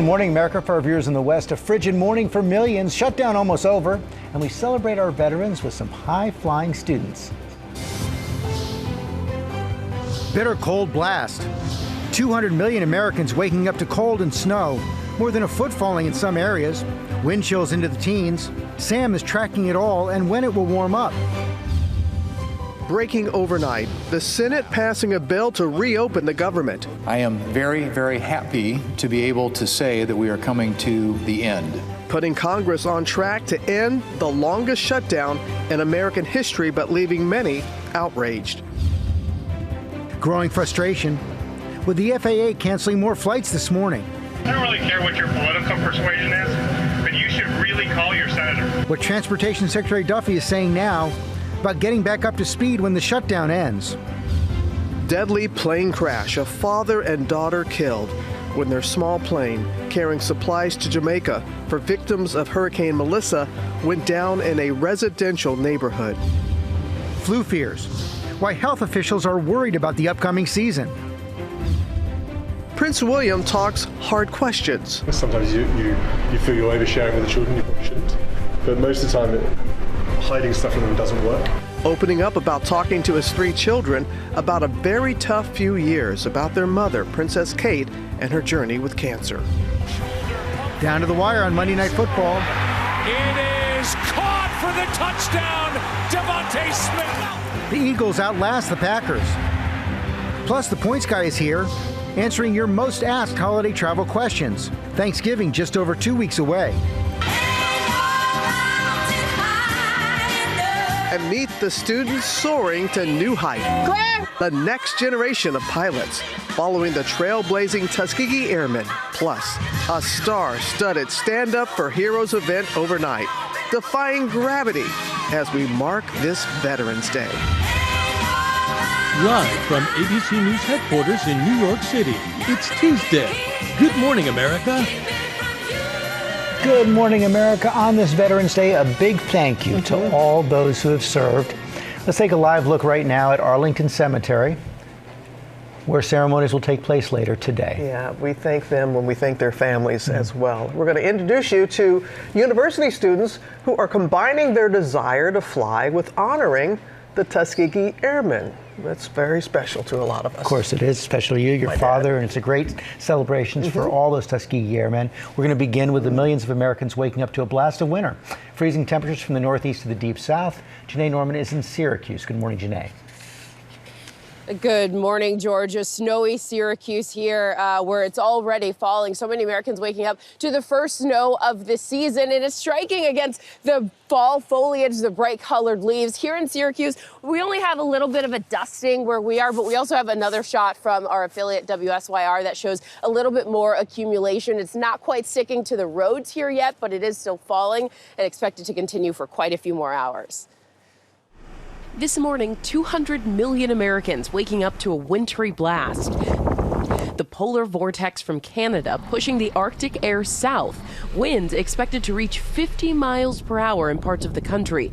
Good morning, America. For our viewers in the West, a frigid morning for millions, shutdown almost over, and we celebrate our veterans with some high-flying students. Bitter cold blast. 200 million Americans waking up to cold and snow, more than a foot falling in some areas, wind chills into the teens. Sam is tracking it all and when it will warm up. Breaking overnight, the Senate passing a bill to reopen the government. I am very, very happy to be able to say that we are coming to the end. Putting Congress on track to end the longest shutdown in American history, but leaving many outraged. Growing frustration with the FAA canceling more flights this morning. I don't really care what your political persuasion is, but you should really call your senator. What Transportation Secretary Duffy is saying now about getting back up to speed when the shutdown ends. Deadly plane crash, a father and daughter killed when their small plane carrying supplies to Jamaica for victims of Hurricane Melissa went down in a residential neighborhood. Flu fears, why health officials are worried about the upcoming season. Prince William talks hard questions. Sometimes you feel you're oversharing with the children, you probably shouldn't. But most of the time, hiding stuff from them doesn't work. Opening up about talking to his 3 children about a very tough few years, about their mother, Princess Kate, and her journey with cancer. Down to the wire on Monday Night Football. It is caught for the touchdown, Devontae Smith. The Eagles outlast the Packers. Plus, the Points Guy is here, answering your most asked holiday travel questions. Thanksgiving just over 2 weeks away. And meet the students soaring to new height. Claire! The next generation of pilots, following the trailblazing Tuskegee Airmen. Plus, a star-studded Stand Up for Heroes event overnight, defying gravity as we mark this Veterans Day. Live from ABC News headquarters in New York City, it's Tuesday. Good morning, America. Good morning, America. On this Veterans Day, a big thank you to all those who have served. Let's take a live look right now at Arlington Cemetery, where ceremonies will take place later today. Yeah, we thank them when we thank their families as well. We're going to introduce you to university students who are combining their desire to fly with honoring the Tuskegee Airmen. That's very special to a lot of us. Of course it is special to you, your father, and it's a great celebrations for all those Tuskegee Airmen. We're going to begin with the millions of Americans waking up to a blast of winter. Freezing temperatures from the northeast to the deep south. Janae Norman is in Syracuse. Good morning, Janae. Good morning, Georgia. Snowy Syracuse here, where it's already falling. So many Americans waking up to the first snow of the season. It is striking against the fall foliage, the bright colored leaves. Here in Syracuse, we only have a little bit of a dusting where we are, but we also have another shot from our affiliate WSYR that shows a little bit more accumulation. It's not quite sticking to the roads here yet, but it is still falling and expected to continue for quite a few more hours. This morning, 200 million Americans waking up to a wintry blast. The polar vortex from Canada pushing the Arctic air south. Winds expected to reach 50 miles per hour in parts of the country.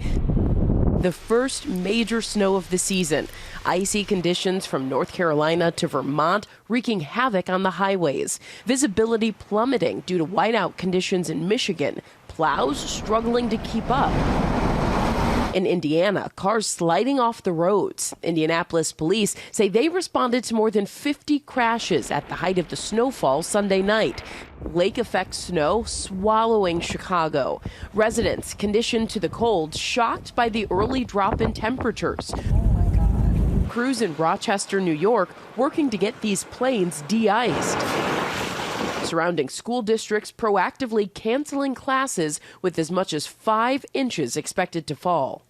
The first major snow of the season. Icy conditions from North Carolina to Vermont wreaking havoc on the highways. Visibility plummeting due to whiteout conditions in Michigan. Plows struggling to keep up. In Indiana, cars sliding off the roads. Indianapolis police say they responded to more than 50 crashes at the height of the snowfall Sunday night. Lake effect snow swallowing Chicago. Residents conditioned to the cold, shocked by the early drop in temperatures. Crews in Rochester, New York, working to get these planes de-iced. Surrounding school districts proactively canceling classes with as much as 5 inches expected to fall.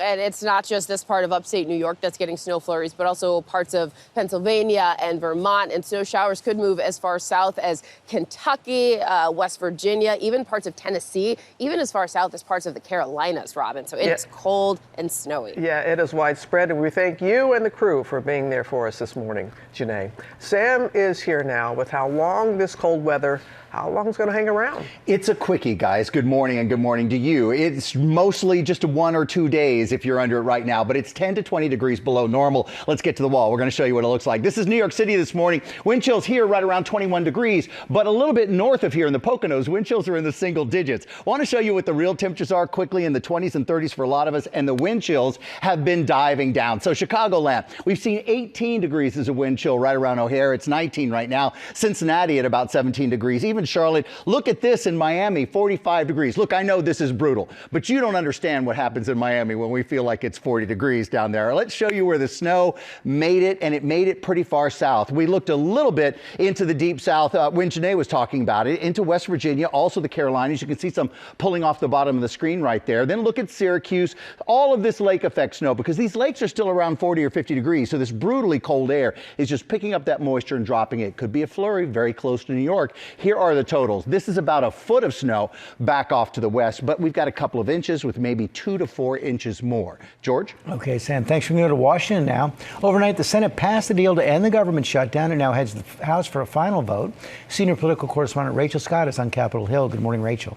And it's not just this part of upstate New York that's getting snow flurries, but also parts of Pennsylvania and Vermont. And snow showers could move as far south as Kentucky, West Virginia, even parts of Tennessee, even as far south as parts of the Carolinas, Robin. So it's cold and snowy. Yeah, it is widespread. And we thank you and the crew for being there for us this morning, Janae. Sam is here now with how long this cold weather, how long it's going to hang around. It's a quickie, guys. Good morning, and good morning to you. It's mostly just 1 or 2 days daze if you're under it right now, but it's 10 to 20 degrees below normal. Let's get to the wall. We're going to show you what it looks like. This is New York City this morning. Wind chills here right around 21 degrees, but a little bit north of here in the Poconos, wind chills are in the single digits. I want to show you what the real temperatures are quickly in the 20s and 30s for a lot of us, and the wind chills have been diving down. So Chicagoland, we've seen 18 degrees as a wind chill right around O'Hare. It's 19 right now. Cincinnati at about 17 degrees. Even Charlotte. Look at this in Miami, 45 degrees. Look, I know this is brutal, but you don't understand what happens in Miami when we feel like it's 40 degrees down there. Let's show you where the snow made it, and it made it pretty far south. We looked a little bit into the deep south when Janae was talking about it, into West Virginia, also the Carolinas. You can see some pulling off the bottom of the screen right there. Then look at Syracuse. All of this lake effect snow, because these lakes are still around 40 or 50 degrees, so this brutally cold air is just picking up that moisture and dropping it. Could be a flurry very close to New York. Here are the totals. This is about a foot of snow back off to the west, but we've got a couple of inches with maybe 2 to 4 inches more. George? Okay, Sam, thanks for going to Washington now. Overnight, the Senate passed the deal to end the government shutdown and now heads to the House for a final vote. Senior political correspondent Rachel Scott is on Capitol Hill. Good morning, Rachel.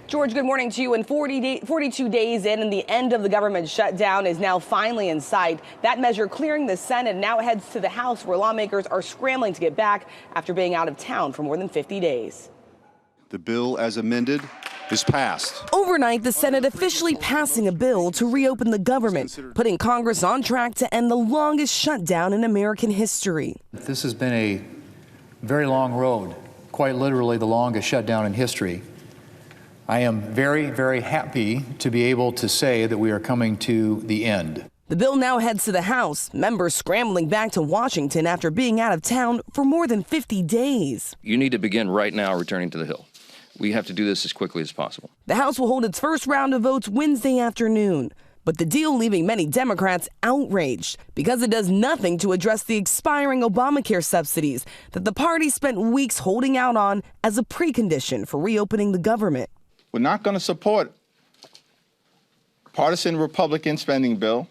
George, good morning to you. And 42 days in, and the end of the government shutdown is now finally in sight. That measure clearing the Senate now heads to the House, where lawmakers are scrambling to get back after being out of town for more than 50 days. The bill as amended is passed. Overnight, the Senate officially passing a bill to reopen the government, putting Congress on track to end the longest shutdown in American history. This has been a very long road, quite literally the longest shutdown in history. I am very, very happy to be able to say that we are coming to the end. The bill now heads to the House, members scrambling back to Washington after being out of town for more than 50 days. You need to begin right now returning to the Hill. We have to do this as quickly as possible. The House will hold its first round of votes Wednesday afternoon, but the deal leaving many Democrats outraged because it does nothing to address the expiring Obamacare subsidies that the party spent weeks holding out on as a precondition for reopening the government. We're not going to support a partisan Republican spending bill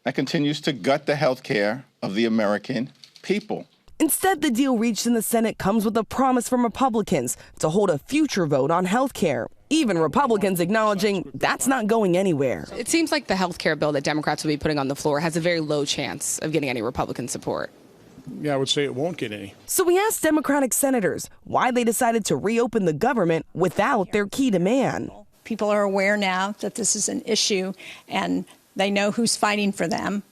that continues to gut the health care of the American people. Instead, the deal reached in the Senate comes with a promise from Republicans to hold a future vote on health care. Even Republicans acknowledging that's not going anywhere. It seems like the health care bill that Democrats will be putting on the floor has a very low chance of getting any Republican support. Yeah, I would say it won't get any. So we asked Democratic senators why they decided to reopen the government without their key demand. People are aware now that this is an issue and they know who's fighting for them.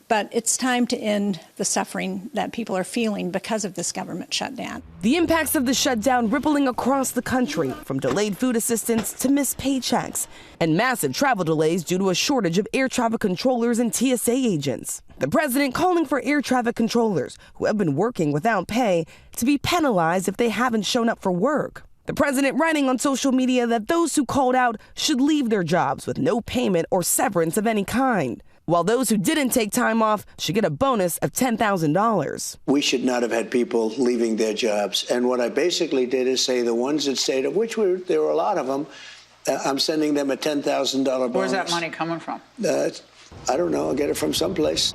But it's time to end the suffering that people are feeling because of this government shutdown. The impacts of the shutdown rippling across the country, from delayed food assistance to missed paychecks, and massive travel delays due to a shortage of air traffic controllers and TSA agents. The president calling for air traffic controllers who have been working without pay to be penalized if they haven't shown up for work. The president writing on social media that those who called out should leave their jobs with no payment or severance of any kind, while those who didn't take time off should get a bonus of $10,000. We should not have had people leaving their jobs. And what I basically did is say the ones that stayed, of which there were a lot of them, I'm sending them a $10,000 bonus. Where's that money coming from? I don't know. I'll get it from someplace.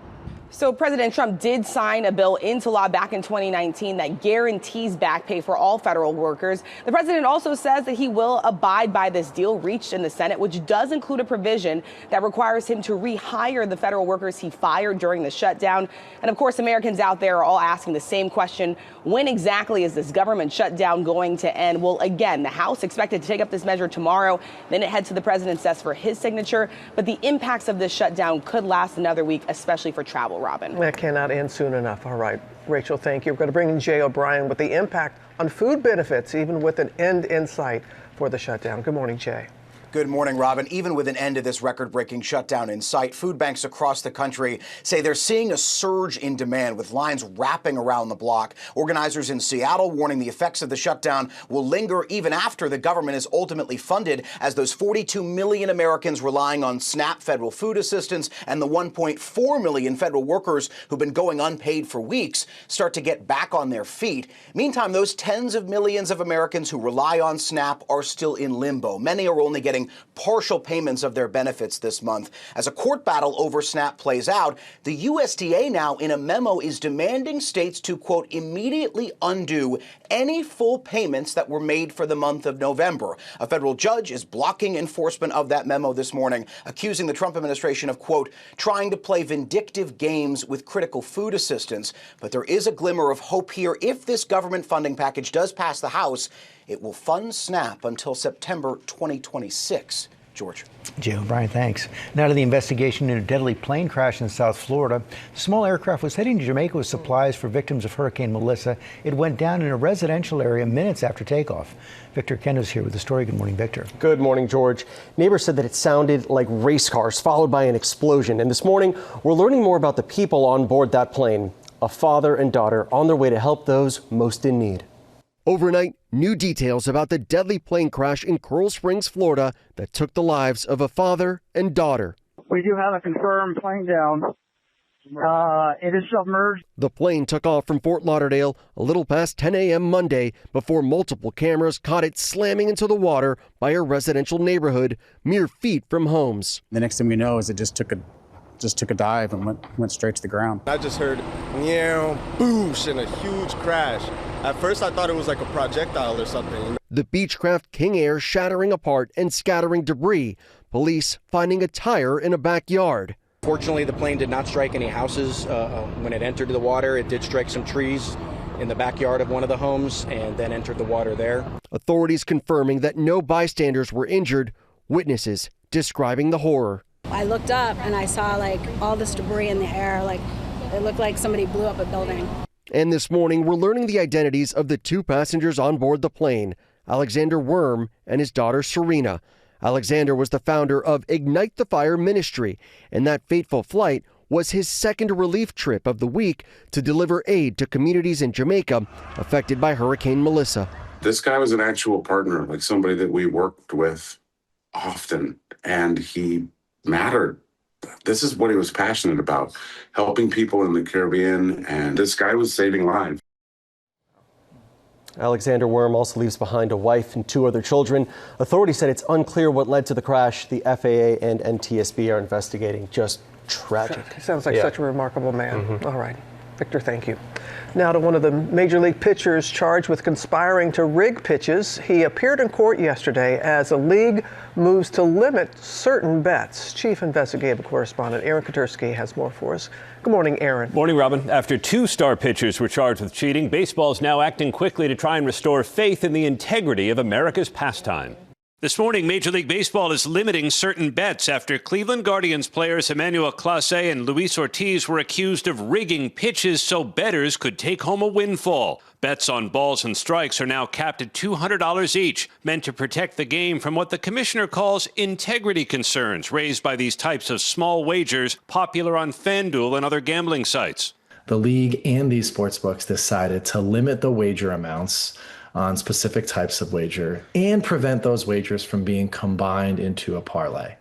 So President Trump did sign a bill into law back in 2019 that guarantees back pay for all federal workers. The president also says that he will abide by this deal reached in the Senate, which does include a provision that requires him to rehire the federal workers he fired during the shutdown. And of course, Americans out there are all asking the same question. When exactly is this government shutdown going to end? Well, again, the House expected to take up this measure tomorrow. Then it heads to the president's desk for his signature. But the impacts of this shutdown could last another week, especially for travel, Robin. That cannot end soon enough. All right, Rachel, thank you. We're going to bring in Jay O'Brien with the impact on food benefits, even with an end in sight for the shutdown. Good morning, Jay. Good morning, Robin. Even with an end to this record-breaking shutdown in sight, food banks across the country say they're seeing a surge in demand with lines wrapping around the block. Organizers in Seattle warning the effects of the shutdown will linger even after the government is ultimately funded, as those 42 million Americans relying on SNAP federal food assistance and the 1.4 million federal workers who've been going unpaid for weeks start to get back on their feet. Meantime, those tens of millions of Americans who rely on SNAP are still in limbo. Many are only getting receiving partial payments of their benefits this month. As a court battle over SNAP plays out, the USDA now in a memo is demanding states to, quote, immediately undo any full payments that were made for the month of November. A federal judge is blocking enforcement of that memo this morning, accusing the Trump administration of, quote, trying to play vindictive games with critical food assistance. But there is a glimmer of hope here. If this government funding package does pass the House, it will fund SNAP until September 2026. George. Jay O'Brien, thanks. Now to the investigation into a deadly plane crash in South Florida. A small aircraft was heading to Jamaica with supplies for victims of Hurricane Melissa. It went down in a residential area minutes after takeoff. Victor Kendo's here with the story. Good morning, Victor. Good morning, George. Neighbors said that it sounded like race cars followed by an explosion. And this morning, we're learning more about the people on board that plane. A father and daughter on their way to help those most in need. Overnight, new details about the deadly plane crash in Coral Springs, Florida, that took the lives of a father and daughter. We do have a confirmed plane down. It is submerged. The plane took off from Fort Lauderdale a little past 10 a.m. Monday before multiple cameras caught it slamming into the water by a residential neighborhood mere feet from homes. The next thing we know is it just took a dive and went straight to the ground. I just heard, boosh, and a huge crash. At first, I thought it was like a projectile or something. The Beechcraft King Air shattering apart and scattering debris. Police finding a tire in a backyard. Fortunately, the plane did not strike any houses when it entered the water. It did strike some trees in the backyard of one of the homes and then entered the water there. Authorities confirming that no bystanders were injured. Witnesses describing the horror. I looked up and I saw all this debris in the air. It looked like somebody blew up a building. And this morning, we're learning the identities of the two passengers on board the plane, Alexander Worm and his daughter Serena. Alexander was the founder of Ignite the Fire Ministry, and that fateful flight was his second relief trip of the week to deliver aid to communities in Jamaica affected by Hurricane Melissa. This guy was an actual partner, like somebody that we worked with often, and he mattered. This is what he was passionate about, helping people in the Caribbean, and this guy was saving lives. Alexander Worm also leaves behind a wife and 2 other children. Authorities said it's unclear what led to the crash. The FAA and NTSB are investigating. Just tragic. Sounds like such a remarkable man. All right. Victor, thank you. Now to one of the Major League pitchers charged with conspiring to rig pitches. He appeared in court yesterday as a league moves to limit certain bets. Chief Investigative Correspondent Aaron Katersky has more for us. Good morning, Aaron. Morning, Robin. After 2 star pitchers were charged with cheating, baseball is now acting quickly to try and restore faith in the integrity of America's pastime. This morning, Major League Baseball is limiting certain bets after Cleveland Guardians players Emmanuel Clase and Luis Ortiz were accused of rigging pitches so bettors could take home a windfall. Bets on balls and strikes are now capped at $200 each, meant to protect the game from what the commissioner calls integrity concerns raised by these types of small wagers popular on FanDuel and other gambling sites. The league and these sportsbooks decided to limit the wager amounts on specific types of wager and prevent those wagers from being combined into a parlay.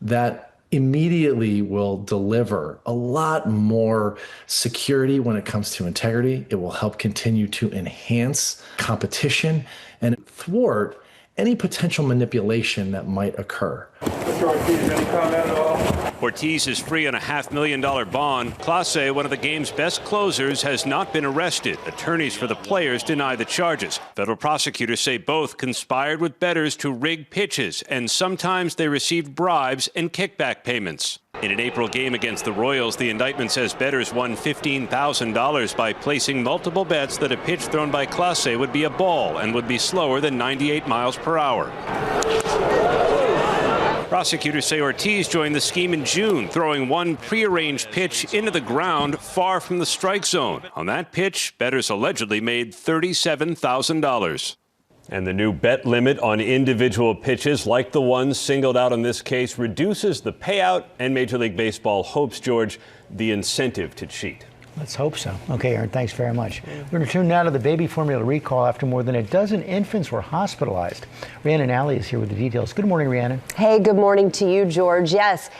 That immediately will deliver a lot more security when it comes to integrity. It will help continue to enhance competition and thwart any potential manipulation that might occur. Mr. Ortiz, any comment at all? Ortiz is free on a $500,000 bond. Clase, one of the game's best closers, has not been arrested. Attorneys for the players deny the charges. Federal prosecutors say both conspired with bettors to rig pitches, and sometimes they received bribes and kickback payments. In an April game against the Royals, the indictment says bettors won $15,000 by placing multiple bets that a pitch thrown by Clase would be a ball and would be slower than 98 miles per hour. Prosecutors say Ortiz joined the scheme in June, throwing one prearranged pitch into the ground far from the strike zone. On that pitch, bettors allegedly made $37,000. And the new bet limit on individual pitches, like the ones singled out in this case, reduces the payout, and Major League Baseball hopes, George, the incentive to cheat. Let's hope so. Okay, Aaron, thanks very much. We're going to turn now to the baby formula recall after more than a dozen infants were hospitalized. Rhiannon Alley is here with the details. Good morning, Rhiannon. Hey, good morning to you, George. Yes.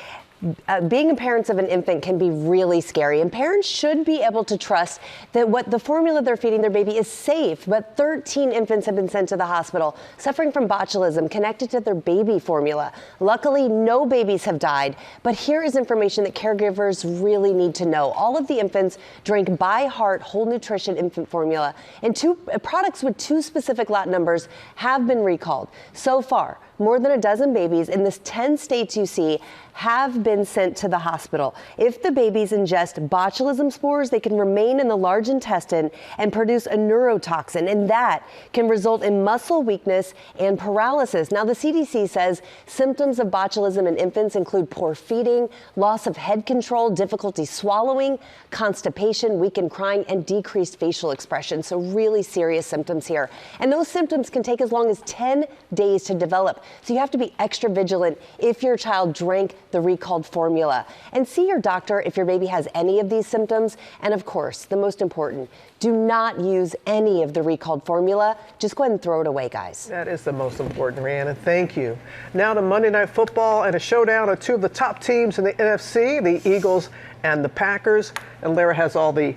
being parents of an infant can be really scary, and parents should be able to trust that what the formula they're feeding their baby is safe. But 13 infants have been sent to the hospital suffering from botulism connected to their baby formula. Luckily, no babies have died, but here is information that caregivers really need to know. All of the infants drank By Heart Whole Nutrition infant formula, and two products with 2 specific lot numbers have been recalled. So far, more than a dozen babies in the 10 states you see have been sent to the hospital. If the babies ingest botulism spores, they can remain in the large intestine and produce a neurotoxin, and that can result in muscle weakness and paralysis. Now, the CDC says symptoms of botulism in infants include poor feeding, loss of head control, difficulty swallowing, constipation, weakened crying, and decreased facial expression. So really serious symptoms here. And those symptoms can take as long as 10 days to develop. So you have to be extra vigilant if your child drank the recalled formula. And see your doctor if your baby has any of these symptoms. And of course, the most important, do not use any of the recalled formula. Just go ahead and throw it away, guys. That is the most important, Rhiannon. Thank you. Now to Monday Night Football and a showdown of 2 of the top teams in the NFC, the Eagles and the Packers. And Lara has all the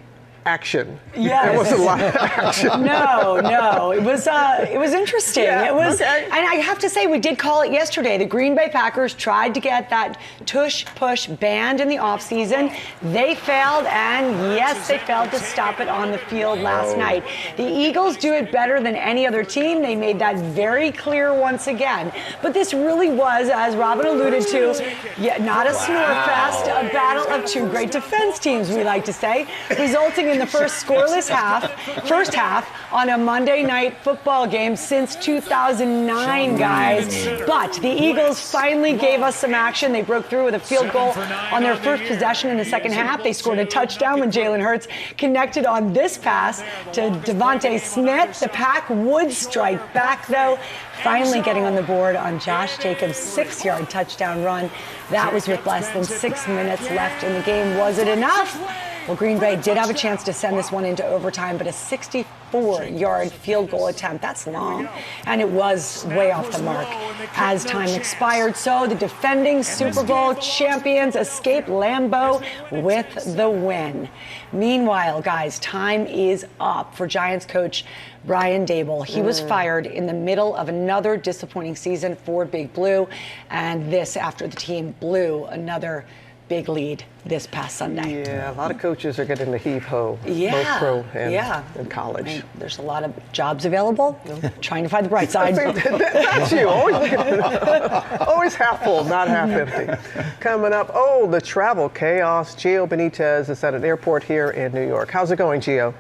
action. Yes. There wasn't a lot of action. No. It was interesting. Yeah, it was, okay. And I have to say, we did call it yesterday. The Green Bay Packers tried to get that tush-push banned in the offseason. They failed, and yes, they failed to stop it on the field last night. The Eagles do it better than any other team. They made that very clear once again. But this really was, as Robin alluded to, not a snore fest, a battle of 2 great defense teams, we like to say, resulting in the first scoreless first half on a Monday Night Football game since 2009, guys. But the Eagles finally gave us some action. They broke through with a field goal on their first possession in the second half. They scored a touchdown when Jalen Hurts connected on this pass to Devontae Smith. The Pack would strike back, though, finally getting on the board on Josh Jacobs' 6-yard touchdown run. That was with less than 6 minutes left in the game. Was it enough? Well, Green Bay did have a chance to send this one into overtime, but a 64-yard field goal attempt, that's long, and it was way off the mark. As time expired, so the defending Super Bowl champions escaped Lambeau with the win. Meanwhile, guys, time is up for Giants coach Brian Daboll. He was fired in the middle of another disappointing season for Big Blue, and this after the team blew another big lead this past Sunday. Yeah, a lot of coaches are getting the heave-ho, yeah, both pro and college. And there's a lot of jobs available. Trying to find the bright side. That's you. Always half full, not half empty. Coming up, the travel chaos. Gio Benitez is at an airport here in New York. How's it going, Gio?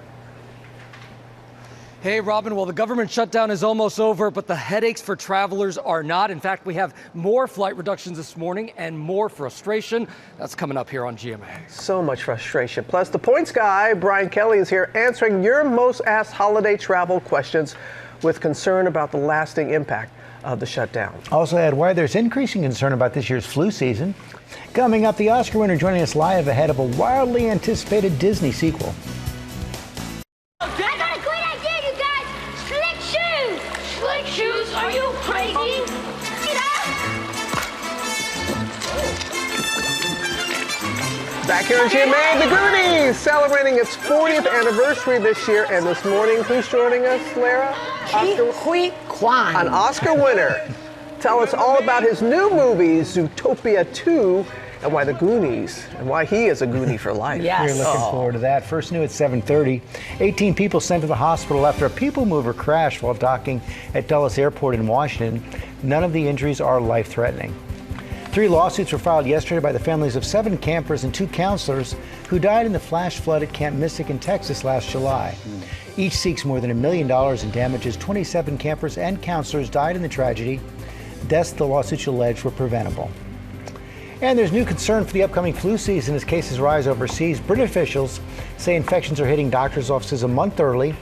Hey, Robin, well, the government shutdown is almost over, but the headaches for travelers are not. In fact, we have more flight reductions this morning and more frustration. That's coming up here on GMA. So much frustration. Plus, the points guy, Brian Kelly, is here answering your most asked holiday travel questions with concern about the lasting impact of the shutdown. Also add why there's increasing concern about this year's flu season. Coming up, the Oscar winner joining us live ahead of a wildly anticipated Disney sequel. Are you crazy? Back here in GMA, The Goonies, celebrating its 40th anniversary this year. And this morning, who's joining us, Lara? Hui Kwan. An Oscar winner. Tell us all about his new movie, Zootopia 2, and why The Goonies, and why he is a Goonie for life. Yes. We're looking forward to that. First new at 7:30. 18 people sent to the hospital after a people mover crashed while docking at Dulles Airport in Washington. None of the injuries are life-threatening. 3 lawsuits were filed yesterday by the families of 7 campers and 2 counselors who died in the flash flood at Camp Mystic in Texas last July. Each seeks more than $1 million in damages. 27 campers and counselors died in the tragedy. Deaths the lawsuits alleged were preventable. And there's new concern for the upcoming flu season as cases rise overseas. British officials say infections are hitting doctors' offices a month early,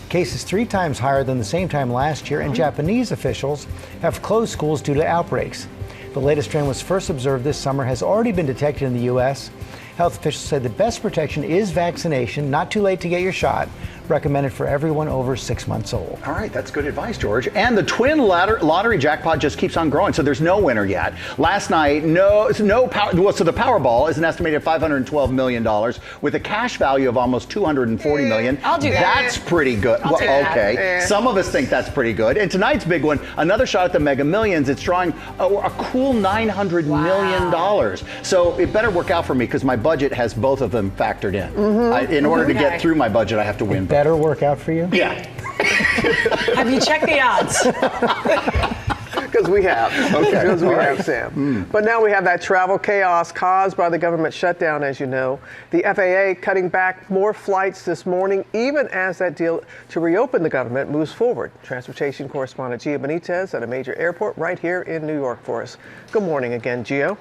cases 3 times higher than the same time last year, and Japanese officials have closed schools due to outbreaks. The latest strain was first observed this summer, has already been detected in the U.S. Health officials say the best protection is vaccination. Not too late to get your shot. recommended for everyone over 6 months old. All right, that's good advice, George. And the twin lottery jackpot just keeps on growing, so there's no winner yet. Last night, so the Powerball is an estimated $512 million with a cash value of almost $240 million. I'll do that. That's pretty good. I'll do that. Okay, some of us think that's pretty good. And tonight's big one, another shot at the Mega Millions. It's drawing a cool $900 million. So it better work out for me because my budget has both of them factored in. In order to get through my budget, I have to win. Better work out for you? Yeah. Have you checked the odds? Because we have. Okay. Because we have, Sam. But now we have that travel chaos caused by the government shutdown, as you know. The FAA cutting back more flights this morning, even as that deal to reopen the government moves forward. Transportation correspondent Gio Benitez at a major airport right here in New York for us. Good morning again, Gio.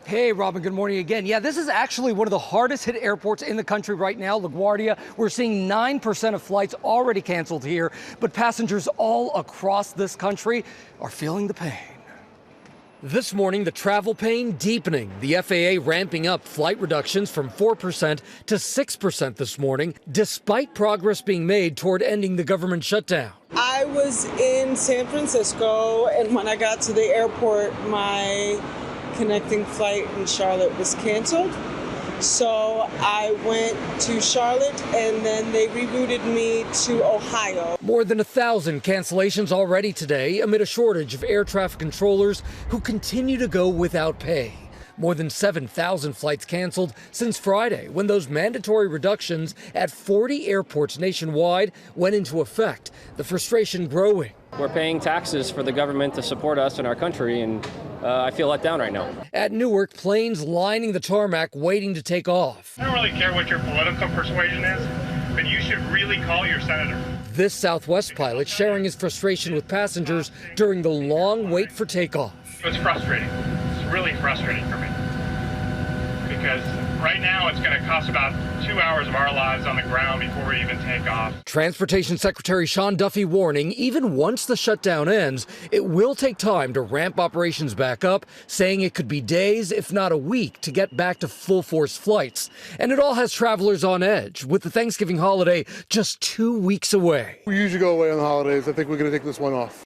Hey, Robin, good morning again. Yeah, this is actually one of the hardest hit airports in the country right now, LaGuardia. We're seeing 9% of flights already canceled here, but passengers all across this country are feeling the pain. This morning, the travel pain deepening. The FAA ramping up flight reductions from 4% to 6% this morning, despite progress being made toward ending the government shutdown. I was in San Francisco, and when I got to the airport, my connecting flight in Charlotte was canceled. So I went to Charlotte and then they rerouted me to Ohio. More than 1,000 cancellations already today amid a shortage of air traffic controllers who continue to go without pay. More than 7,000 flights canceled since Friday when those mandatory reductions at 40 airports nationwide went into effect. The frustration growing. We're paying taxes for the government to support us in our country, and I feel let down right now. At Newark, planes lining the tarmac waiting to take off. I don't really care what your political persuasion is, but you should really call your senator. This Southwest pilot sharing his frustration with passengers during the long wait for takeoff. It's frustrating. It's really frustrating for me. Because right now it's going to cost about 2 hours of our lives on the ground before we even take off. Transportation Secretary Sean Duffy warning even once the shutdown ends, it will take time to ramp operations back up, saying it could be days, if not a week, to get back to full force flights. And it all has travelers on edge, with the Thanksgiving holiday just 2 weeks away. We usually go away on the holidays. I think we're going to take this one off.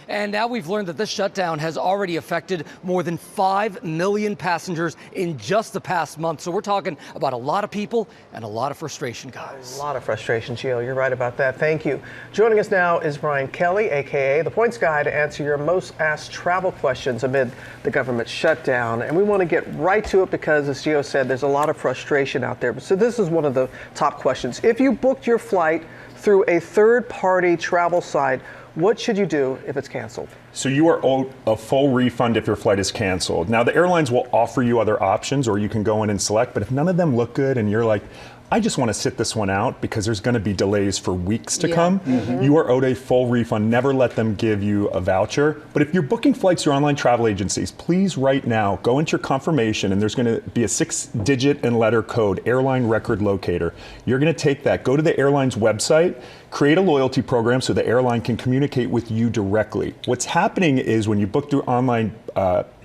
And now we've learned that this shutdown has already affected more than 5 million passengers in just the past month. So we're talking about a lot of people and a lot of frustration, guys. A lot of frustration, Gio. You're right about that. Thank you. Joining us now is Brian Kelly, a.k.a. the Points Guy, to answer your most asked travel questions amid the government shutdown. And we want to get right to it because, as Gio said, there's a lot of frustration out there. So this is one of the top questions. If you booked your flight through a third-party travel site, what should you do if it's canceled? So you are owed a full refund if your flight is canceled. Now the airlines will offer you other options or you can go in and select, but if none of them look good and you're like, I just want to sit this one out because there's going to be delays for weeks to come, you are owed a full refund. Never let them give you a voucher. But if you're booking flights through online travel agencies, please right now go into your confirmation and there's going to be a 6-digit and letter code, airline record locator. You're going to take that, go to the airline's website, create a loyalty program so the airline can communicate with you directly. What's happening is when you book through online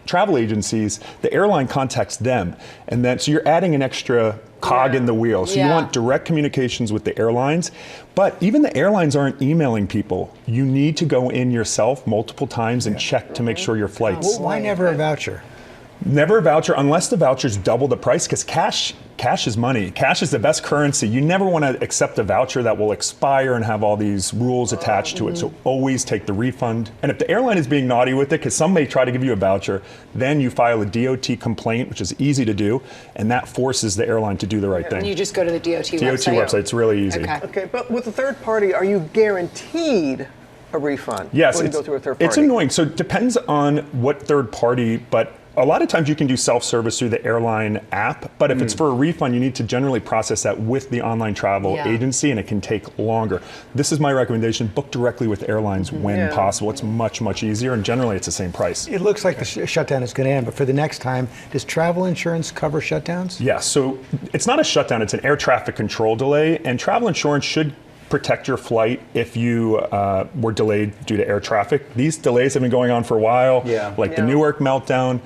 travel agencies, the airline contacts them. And then, so you're adding an extra cog in the wheel. So you want direct communications with the airlines. But even the airlines aren't emailing people. You need to go in yourself multiple times and check to make sure your flight's. Well, why never a voucher? Never a voucher unless the voucher's double the price, because cash is money. Cash is the best currency. You never want to accept a voucher that will expire and have all these rules attached to it. So always take the refund. And if the airline is being naughty with it, because some may try to give you a voucher, then you file a DOT complaint, which is easy to do, and that forces the airline to do the right thing. And you just go to the DOT website. DOT website, it's really easy. Okay, but with a third party, are you guaranteed a refund? Yes, when you go through a third party? It's annoying. So it depends on what third party, but a lot of times you can do self-service through the airline app, but if it's for a refund, you need to generally process that with the online travel agency, and it can take longer. This is my recommendation: book directly with airlines when possible. It's much, much easier, and generally it's the same price. It looks like the shutdown is going to end, but for the next time, does travel insurance cover shutdowns? Yes, so it's not a shutdown, it's an air traffic control delay, and travel insurance should protect your flight if you were delayed due to air traffic. These delays have been going on for a while, like the Newark meltdown.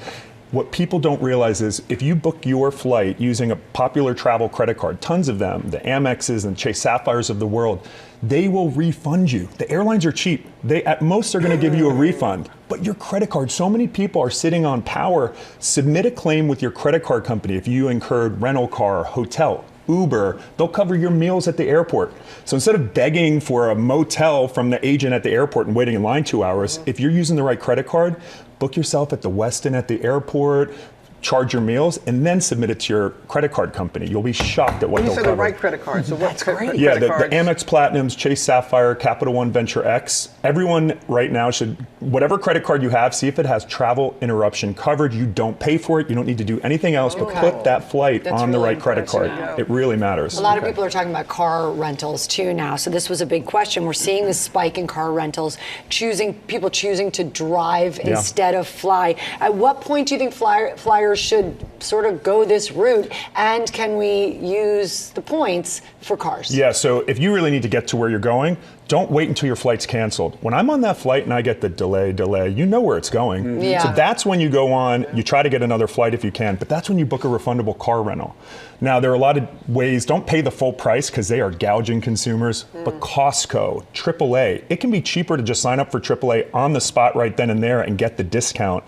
what people don't realize is if you book your flight using a popular travel credit card, tons of them, the Amexes and Chase Sapphires of the world, they will refund you. The airlines are cheap. They at most are going to give you a refund. But your credit card, so many people are sitting on power. Submit a claim with your credit card company if you incurred rental car, hotel, Uber. They'll cover your meals at the airport. So instead of begging for a motel from the agent at the airport and waiting in line 2 hours, if you're using the right credit card, book yourself at the Westin at the airport, charge your meals, and then submit it to your credit card company. You'll be shocked at what they'll cover. You said the right credit card, so what's great. Yeah, the Amex Platinums, Chase Sapphire, Capital One Venture X. Everyone right now should, whatever credit card you have, see if it has travel interruption coverage. You don't pay for it. You don't need to do anything else but put that flight on the right credit card. It really matters. A lot of people are talking about car rentals too now. So this was a big question. We're seeing this spike in car rentals, people choosing to drive instead of fly. At what point do you think flyers should sort of go this route, and can we use the points for cars? Yeah, so if you really need to get to where you're going, don't wait until your flight's canceled. When I'm on that flight and I get the delay, you know where it's going. Yeah. So that's when you go on, you try to get another flight if you can, but that's when you book a refundable car rental. Now, there are a lot of ways, don't pay the full price because they are gouging consumers, but Costco, AAA, it can be cheaper to just sign up for AAA on the spot right then and there and get the discount.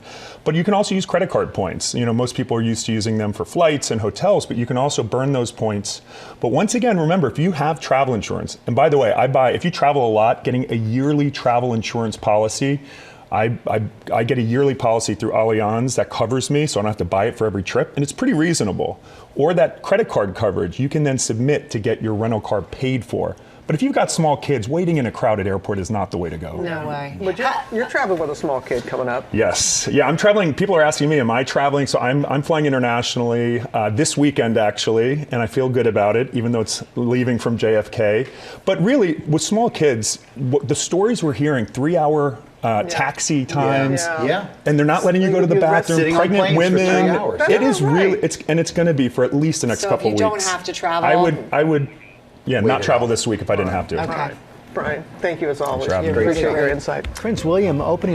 But you can also use credit card points. You know, most people are used to using them for flights and hotels, but you can also burn those points. But once again, remember, if you have travel insurance, and by the way, if you travel a lot, getting a yearly travel insurance policy, I get a yearly policy through Allianz that covers me, so I don't have to buy it for every trip, and it's pretty reasonable. Or that credit card coverage, you can then submit to get your rental car paid for. But if you've got small kids, waiting in a crowded airport is not the way to go. No way. But you're traveling with a small kid coming up. Yes. Yeah, I'm traveling. People are asking me, am I traveling? So I'm flying internationally this weekend, actually, and I feel good about it, even though it's leaving from JFK. But really, with small kids, the stories we're hearing, 3-hour taxi times, and they're not letting you go to the bathroom. Pregnant women. It is really, and it's going to be for at least the next couple weeks. So if you don't have to travel, I would. Yeah, not travel this week if I didn't have to. Okay. Brian, thank you as always. Appreciate your insight. Prince William opening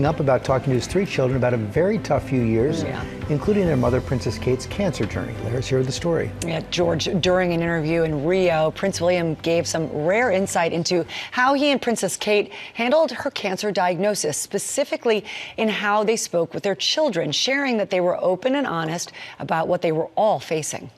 up about talking to his 3 children about a very tough few years, including their mother, Princess Kate's cancer journey. Let's hear the story. Yeah, George, during an interview in Rio, Prince William gave some rare insight into how he and Princess Kate handled her cancer diagnosis, specifically in how they spoke with their children, sharing that they were open and honest about what they were all facing.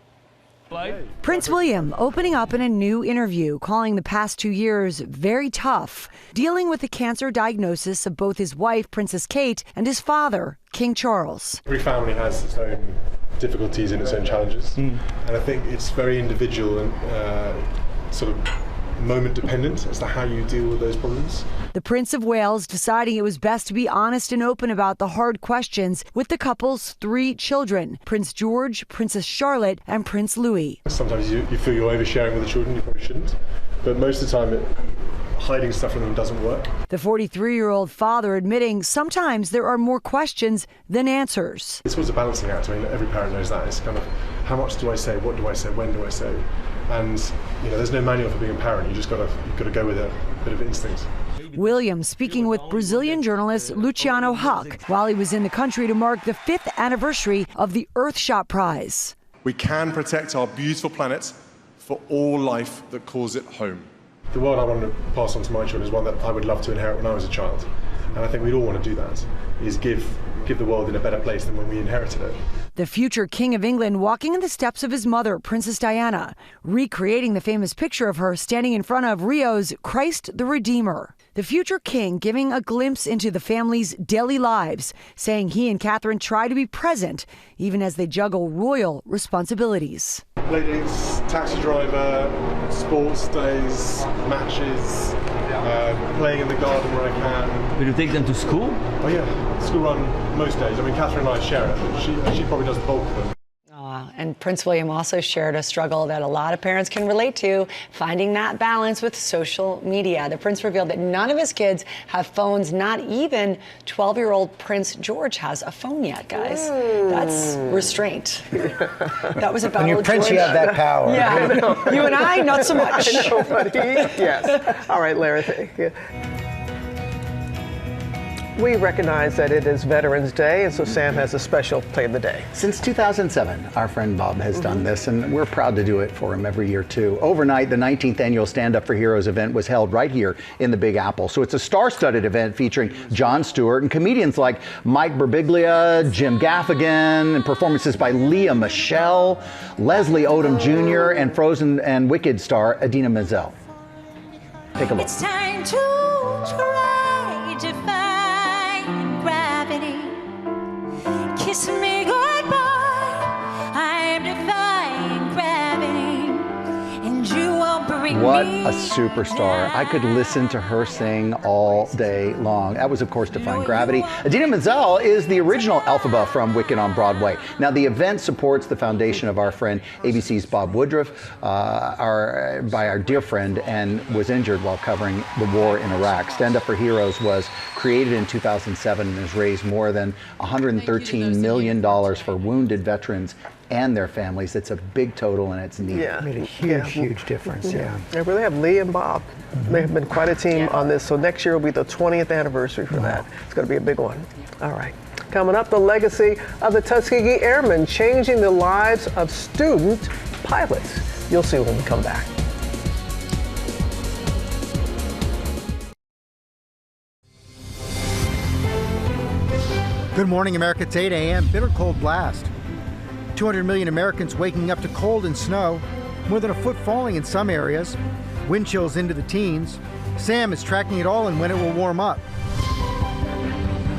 Prince William opening up in a new interview, calling the past 2 years very tough, dealing with the cancer diagnosis of both his wife, Princess Kate, and his father, King Charles. Every family has its own difficulties and its own challenges, and I think it's very individual and sort of moment dependent as to how you deal with those problems. The Prince of Wales deciding it was best to be honest and open about the hard questions with the couple's 3 children, Prince George, Princess Charlotte, and Prince Louis. Sometimes you feel you're oversharing with the children, you probably shouldn't, but most of the time hiding stuff from them doesn't work. The 43-year-old father admitting sometimes there are more questions than answers. It's always a balancing act. I mean, every parent knows that. It's kind of, how much do I say, what do I say, when do I say? And there's no manual for being a parent. You've got to go with a bit of instinct. William speaking with Brazilian journalist Luciano Huck while he was in the country to mark the 5th anniversary of the Earthshot Prize. We can protect our beautiful planet for all life that calls it home. The world I want to pass on to my children is one that I would love to inherit when I was a child. And I think we'd all want to do that, is give the world in a better place than when we inherited it. The future King of England walking in the steps of his mother, Princess Diana, recreating the famous picture of her standing in front of Rio's Christ the Redeemer. The future king giving a glimpse into the family's daily lives, saying he and Catherine try to be present even as they juggle royal responsibilities. Ladies, taxi driver, sports days, matches, playing in the garden where I can. Will you take them to school? Oh yeah, school run most days. I mean, Catherine and I share it, but she probably does the bulk of them. And Prince William also shared a struggle that a lot of parents can relate to, finding that balance with social media. The prince revealed that none of his kids have phones, not even 12-year-old Prince George has a phone yet, guys. That's restraint. That was about when you're Prince, you have that power. Yeah, you and I, not so much. I know, buddy. Yes. All right, Larry. we recognize that it is Veterans Day, and so Sam has a special play of the day. Since 2007, our friend Bob has done this, and we're proud to do it for him every year, too. Overnight, the 19th annual Stand Up for Heroes event was held right here in the Big Apple. So it's a star-studded event featuring Jon Stewart and comedians like Mike Birbiglia, Jim Gaffigan, and performances by Leah Michele, Leslie Odom Jr., and Frozen and Wicked star Idina Menzel. Take a look. It's time to try to find gravity. Kiss me goodbye. I'm defying gravity, and you won't bring What me a superstar. I could listen to her sing all day long. That was, of course, Defying Gravity. Idina Menzel is the original Elphaba from Wicked on Broadway. Now, the event supports the foundation of our friend ABC's Bob Woodruff, by our dear friend, and was injured while covering the war in Iraq. Stand Up for Heroes was created in 2007 and has raised more than $113 million for wounded veterans and their families. It's a big total, and it's needed. Yeah. Made a huge difference. Yeah. They really have Lee and Bob. They have been quite a team on this. So next year will be the 20th anniversary for that. It's going to be a big one. All right. Coming up, the legacy of the Tuskegee Airmen changing the lives of student pilots. You'll see when we come back. Good morning, America. It's 8 a.m. Bitter cold blast. 200 million Americans waking up to cold and snow. More than a foot falling in some areas. Wind chills into the teens. Sam is tracking it all and when it will warm up.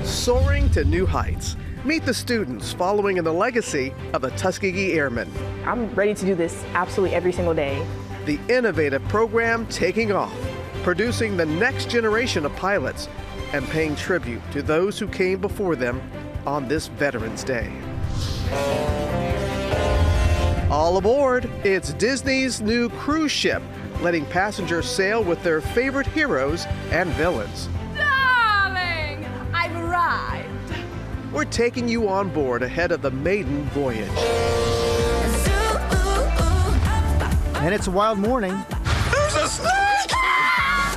Soaring to new heights. Meet the students following in the legacy of the Tuskegee Airmen. I'm ready to do this absolutely every single day. The innovative program taking off, producing the next generation of pilots and paying tribute to those who came before them on this Veterans Day. All aboard, it's Disney's new cruise ship, letting passengers sail with their favorite heroes and villains. Darling, I've arrived. We're taking you on board ahead of the maiden voyage. And it's a wild morning. There's a snake!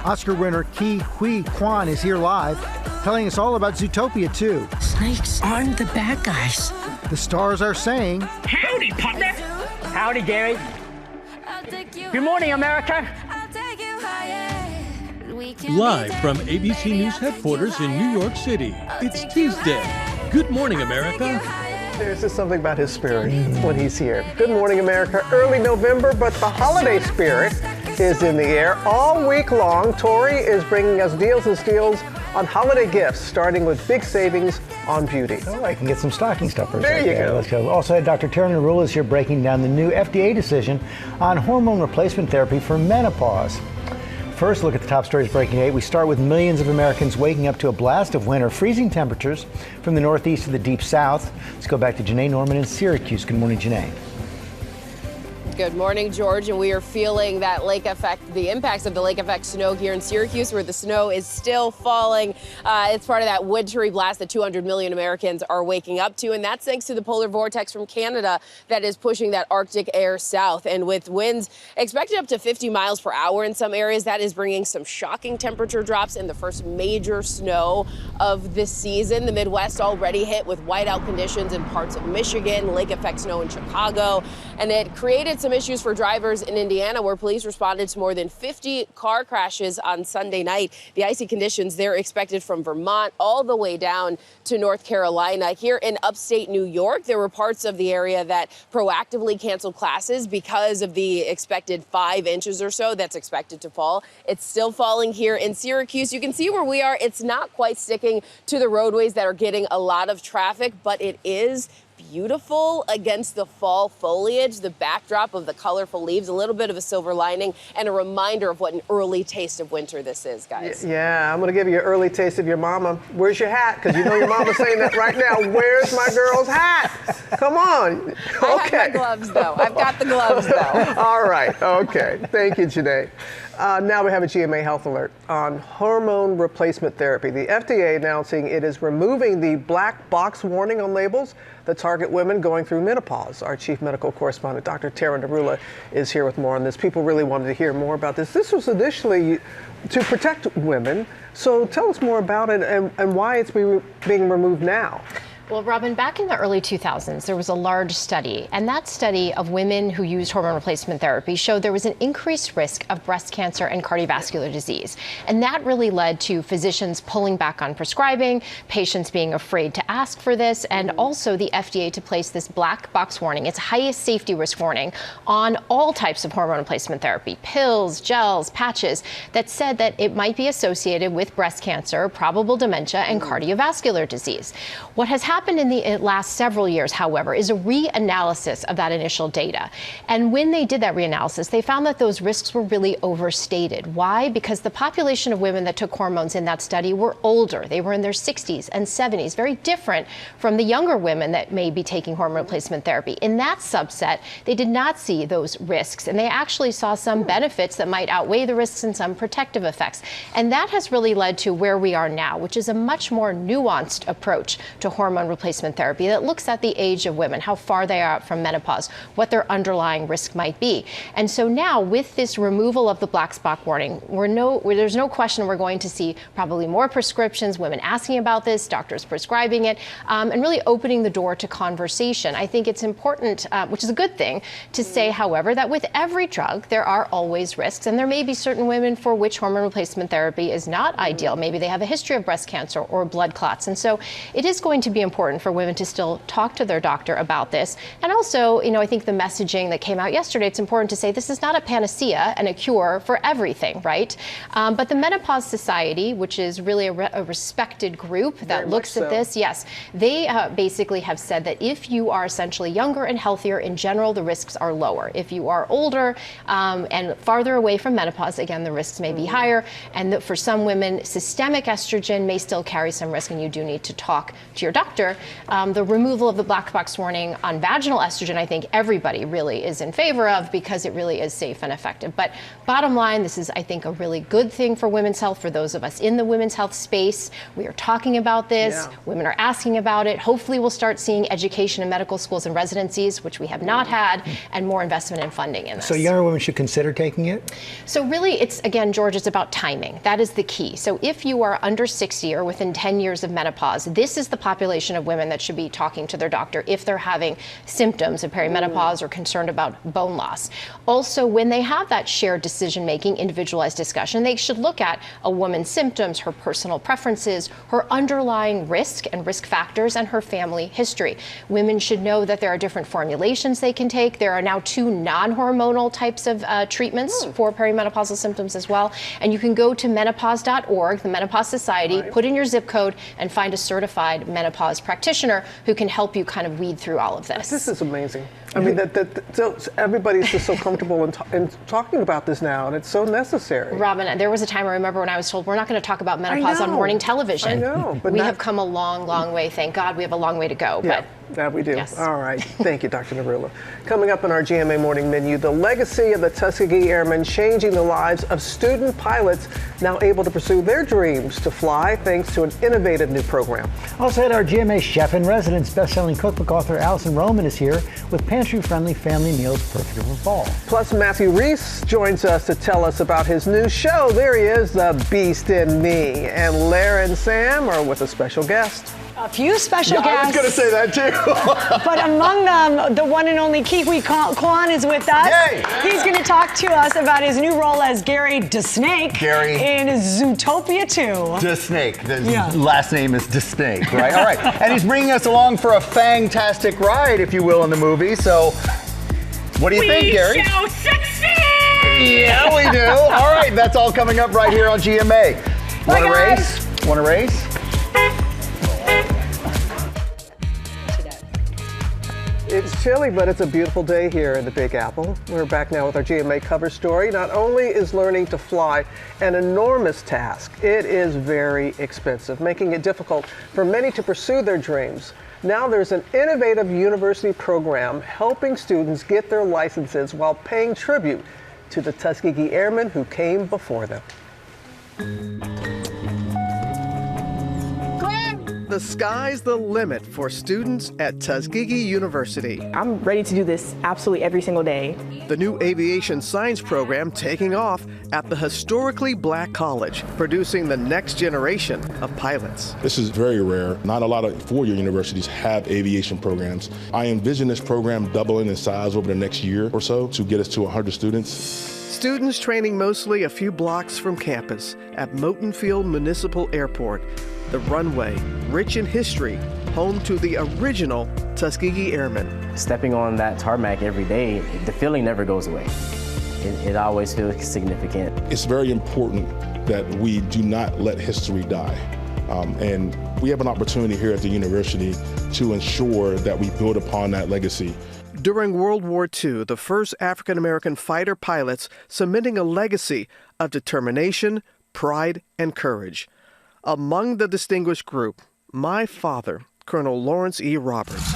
Oscar winner Ke Huy Quan is here live, telling us all about Zootopia 2. Snakes aren't the bad guys. The stars are saying, Howdy, partner. Howdy, Gary. Good morning, America. Live from ABC News headquarters in New York City, it's Tuesday. Good morning, America. There's just something about his spirit when he's here. Good morning, America. Early November, but the holiday spirit is in the air all week long. Tori is bringing us deals and steals on holiday gifts, starting with big savings on beauty. Oh, I can get some stocking stuffers. There you go. Let's go. Also, Dr. Tara Narula is here breaking down the new FDA decision on hormone replacement therapy for menopause. First, look at the top stories breaking 8. We start with millions of Americans waking up to a blast of winter, freezing temperatures from the northeast to the deep south. Let's go back to Janae Norman in Syracuse. Good morning, Janae. Good morning, George, and we are feeling that lake effect, the impacts of the lake effect snow here in Syracuse, where the snow is still falling. It's part of that wintry blast that 200 million Americans are waking up to, and that's thanks to the polar vortex from Canada that is pushing that Arctic air south. And with winds expected up to 50 miles per hour in some areas, that is bringing some shocking temperature drops and the first major snow of this season. The Midwest already hit with whiteout conditions in parts of Michigan, lake effect snow in Chicago, and it created some issues for drivers in Indiana, where police responded to more than 50 car crashes on Sunday night. The icy conditions, they're expected from Vermont all the way down to North Carolina. Here in upstate New York, there were parts of the area that proactively canceled classes because of the expected 5 inches or so that's expected to fall. It's still falling here in Syracuse. You can see where we are. It's not quite sticking to the roadways that are getting a lot of traffic, but it is beautiful against the fall foliage, the backdrop of the colorful leaves, a little bit of a silver lining, and a reminder of what an early taste of winter this is, guys. Yeah, I'm going to give you an early taste of your mama. Where's your hat? Because you know your mama's saying that right now. Where's my girl's hat? Come on. Okay. I have my gloves, though. I've got the gloves, though. All right. Okay. Thank you, Janae. Now we have a GMA health alert on hormone replacement therapy. The FDA announcing it is removing the black box warning on labels that target women going through menopause. Our chief medical correspondent, Dr. Tara Narula, is here with more on this. People really wanted to hear more about this. This was initially to protect women. So tell us more about it and why it's being removed now. Well, Robin, back in the early 2000s, there was a large study, and that study of women who used hormone replacement therapy showed there was an increased risk of breast cancer and cardiovascular disease. And that really led to physicians pulling back on prescribing, patients being afraid to ask for this, and also the FDA to place this black box warning, its highest safety risk warning, on all types of hormone replacement therapy, pills, gels, patches, that said that it might be associated with breast cancer, probable dementia, and cardiovascular disease. What has happened in the last several years, however, is a reanalysis of that initial data. And when they did that reanalysis, they found that those risks were really overstated. Why? Because the population of women that took hormones in that study were older. They were in their 60s and 70s, very different from the younger women that may be taking hormone replacement therapy. In that subset, they did not see those risks, and they actually saw some benefits that might outweigh the risks and some protective effects. And that has really led to where we are now, which is a much more nuanced approach to hormone replacement therapy that looks at the age of women, how far they are out from menopause, what their underlying risk might be. And so now, with this removal of the black spot warning, there's no question we're going to see probably more prescriptions, women asking about this, doctors prescribing it, and really opening the door to conversation. I think it's important, which is a good thing, to say, however, that with every drug, there are always risks, and there may be certain women for which hormone replacement therapy is not ideal. Maybe they have a history of breast cancer or blood clots. And so it is going to be important for women to still talk to their doctor about this. And also, I think the messaging that came out yesterday, it's important to say this is not a panacea and a cure for everything, right? But the Menopause Society, which is really a respected group that looks at this, yes, they basically have said that if you are essentially younger and healthier, in general, the risks are lower. If you are older and farther away from menopause, again, the risks may be higher. And that for some women, systemic estrogen may still carry some risk, and you do need to talk to your doctor. The removal of the black box warning on vaginal estrogen, I think everybody really is in favor of, because it really is safe and effective. But bottom line, this is, I think, a really good thing for women's health, for those of us in the women's health space. We are talking about this. Yeah. Women are asking about it. Hopefully we'll start seeing education in medical schools and residencies, which we have not had, and more investment in funding in this. So younger women should consider taking it? So really, it's, again, George, it's about timing. That is the key. So if you are under 60 or within 10 years of menopause, this is the population of women that should be talking to their doctor if they're having symptoms of perimenopause or concerned about bone loss. Also, when they have that shared decision-making, individualized discussion, they should look at a woman's symptoms, her personal preferences, her underlying risk and risk factors, and her family history. Women should know that there are different formulations they can take. There are now 2 non-hormonal types of treatments for perimenopausal symptoms as well. And you can go to menopause.org, the Menopause Society, put in your zip code, and find a certified menopause practitioner who can help you kind of weed through all of this. This is amazing. I mean, so everybody's just so comfortable in talking about this now, and it's so necessary. Robin, there was a time I remember when I was told, we're not going to talk about menopause on morning television. I know. But we have come a long, long way. Thank God we have a long way to go. Yeah, that we do. Yes. All right. Thank you, Dr. Narula. Coming up in our GMA Morning Menu, the legacy of the Tuskegee Airmen changing the lives of student pilots now able to pursue their dreams to fly thanks to an innovative new program. Also at our GMA Chef in Residence, best-selling cookbook author Alison Roman is here with pantry-friendly family meals perfect for fall. Plus, Matthew Reese joins us to tell us about his new show. There he is, The Beast in Me. And Lara and Sam are with a special guest. A few special guests. I was going to say that too. But among them, the one and only Kiwi Kwan is with us. Yay. He's going to talk to us about his new role as Gary DeSnake Gary in Zootopia 2. DeSnake. His last name is DeSnake, right? All right. And he's bringing us along for a fantastic ride, if you will, in the movie. So, what do you think, Gary? We shall succeed! Yeah, we do. All right. That's all coming up right here on GMA. Want to race? Want to race? It's chilly, but it's a beautiful day here in the Big Apple. We're back now with our GMA cover story. Not only is learning to fly an enormous task, it is very expensive, making it difficult for many to pursue their dreams. Now there's an innovative university program helping students get their licenses while paying tribute to the Tuskegee Airmen who came before them. The sky's the limit for students at Tuskegee University. I'm ready to do this absolutely every single day. The new aviation science program taking off at the historically black college, producing the next generation of pilots. This is very rare. Not a lot of four-year universities have aviation programs. I envision this program doubling in size over the next year or so to get us to 100 students. Students training mostly a few blocks from campus at Moton Field Municipal Airport. The runway, rich in history, home to the original Tuskegee Airmen. Stepping on that tarmac every day, the feeling never goes away. It always feels significant. It's very important that we do not let history die. And we have an opportunity here at the university to ensure that we build upon that legacy. During World War II, the first African-American fighter pilots cementing a legacy of determination, pride, and courage. Among the distinguished group, my father, Colonel Lawrence E. Roberts,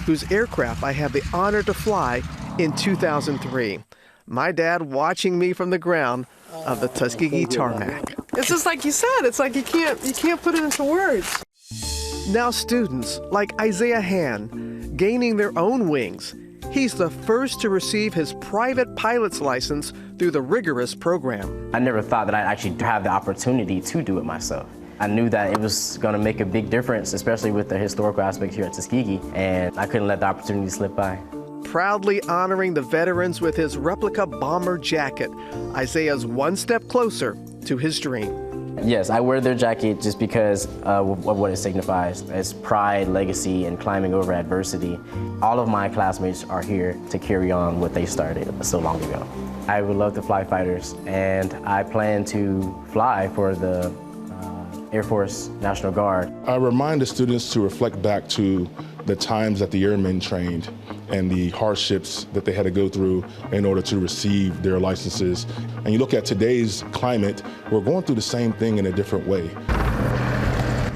whose aircraft I had the honor to fly in 2003. My dad watching me from the ground of the Tuskegee tarmac. It's just like you said, it's like you can't put it into words. Now students like Isaiah Han gaining their own wings. He's the first to receive his private pilot's license through the rigorous program. I never thought that I'd actually have the opportunity to do it myself. I knew that it was going to make a big difference, especially with the historical aspect here at Tuskegee, and I couldn't let the opportunity slip by. Proudly honoring the veterans with his replica bomber jacket, Isaiah's one step closer to his dream. Yes, I wear their jacket just because of what it signifies. It's pride, legacy, and climbing over adversity. All of my classmates are here to carry on what they started so long ago. I would love to fly fighters, and I plan to fly for the Air Force National Guard. I remind the students to reflect back to the times that the airmen trained and the hardships that they had to go through in order to receive their licenses. And you look at today's climate, we're going through the same thing in a different way.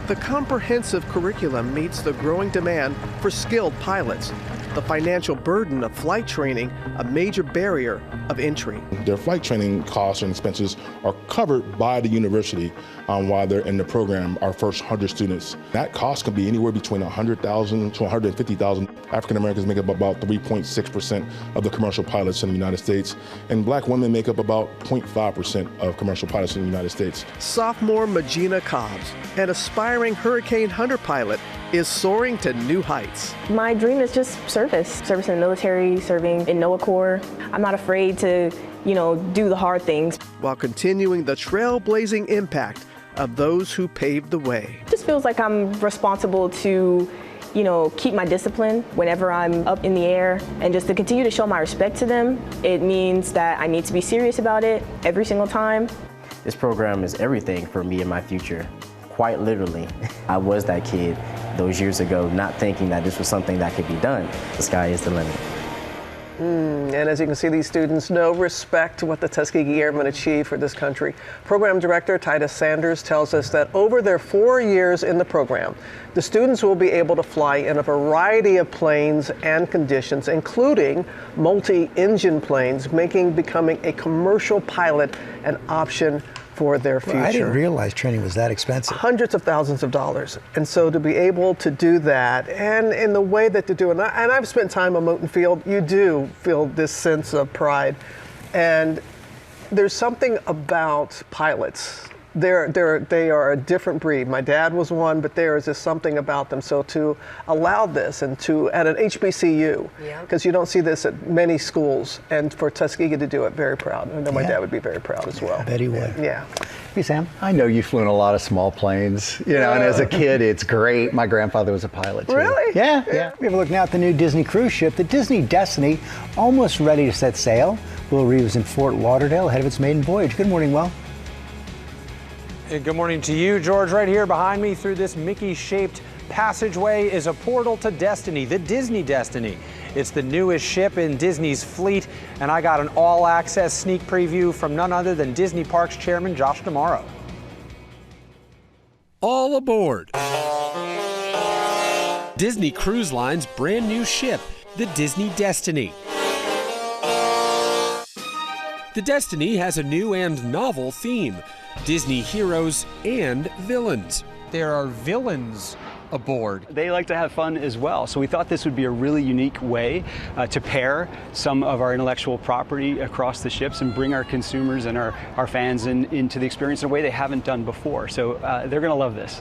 The comprehensive curriculum meets the growing demand for skilled pilots. The financial burden of flight training, a major barrier of entry. Their flight training costs and expenses are covered by the university while they're in the program, our first 100 students. That cost can be anywhere between $100,000 to $150,000. African Americans make up about 3.6% of the commercial pilots in the United States, and black women make up about 0.5% of commercial pilots in the United States. Sophomore Magina Cobbs, an aspiring Hurricane Hunter pilot, is soaring to new heights. My dream is just service in the military, serving in NOAA Corps. I'm not afraid to, do the hard things. While continuing the trailblazing impact of those who paved the way. It just feels like I'm responsible to, keep my discipline whenever I'm up in the air, and just to continue to show my respect to them. It means that I need to be serious about it every single time. This program is everything for me and my future. Quite literally. I was that kid those years ago, not thinking that this was something that could be done. The sky is the limit. And as you can see, these students know respect what the Tuskegee Airmen achieve for this country. Program Director Titus Sanders tells us that over their 4 years in the program, the students will be able to fly in a variety of planes and conditions, including multi-engine planes, making becoming a commercial pilot an option for their future. Well, I didn't realize training was that expensive. Hundreds of thousands of dollars. And so to be able to do that, and in the way that they do it, and I've spent time on Moton Field, you do feel this sense of pride. And there's something about pilots. They are a different breed. My dad was one, but there is just something about them. So to allow this, and to at an HBCU, because you don't see this at many schools, and for Tuskegee to do it, very proud. I know my dad would be very proud as well. I bet he would. Yeah. Hey, Sam, I know you've flown a lot of small planes, and as a kid, it's great. My grandfather was a pilot, too. Really? Yeah. We have a look now at the new Disney cruise ship, the Disney Destiny, almost ready to set sail. Will Reeve is in Fort Lauderdale ahead of its maiden voyage. Good morning, Will. And good morning to you, George. Right here behind me through this Mickey-shaped passageway is a portal to destiny, the Disney Destiny. It's the newest ship in Disney's fleet, and I got an all-access sneak preview from none other than Disney Parks Chairman Josh D'Amaro. All aboard. Disney Cruise Line's brand new ship, the Disney Destiny. The Destiny has a new and novel theme: Disney heroes and villains. there are villains aboard. They like to have fun as well. So we thought this would be a really unique way to pair some of our intellectual property across the ships and bring our consumers and our fans into the experience in a way they haven't done before. So they're going to love this.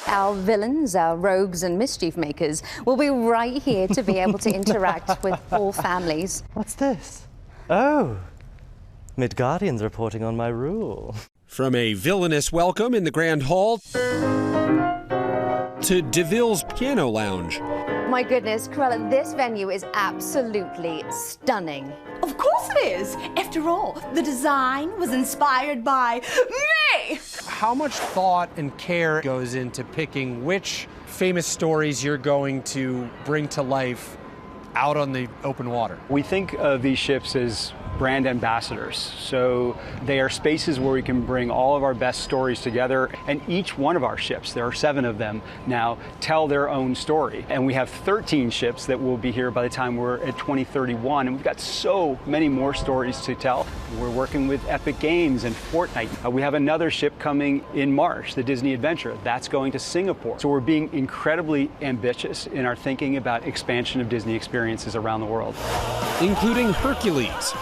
Our villains, our rogues and mischief makers will be right here to be able to interact with all families. What's this? Oh, Midgardians reporting on my rule. From a villainous welcome in the Grand Hall to DeVille's Piano Lounge. My goodness, Cruella, this venue is absolutely stunning. Of course it is. After all, the design was inspired by me. How much thought and care goes into picking which famous stories you're going to bring to life out on the open water? We think of these ships as brand ambassadors. So they are spaces where we can bring all of our best stories together, and each one of our ships, there are 7 of them now, tell their own story. And we have 13 ships that will be here by the time we're at 2031, and we've got so many more stories to tell. We're working with Epic Games and Fortnite. We have another ship coming in March, the Disney Adventure. That's going to Singapore. So we're being incredibly ambitious in our thinking about expansion of Disney experiences around the world. Including Hercules,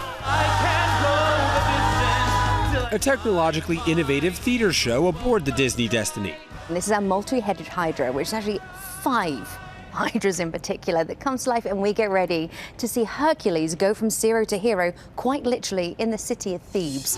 a technologically innovative theater show aboard the Disney Destiny. And this is our multi-headed Hydra, which is actually 5 hydras in particular that comes to life, and we get ready to see Hercules go from zero to hero, quite literally, in the city of Thebes.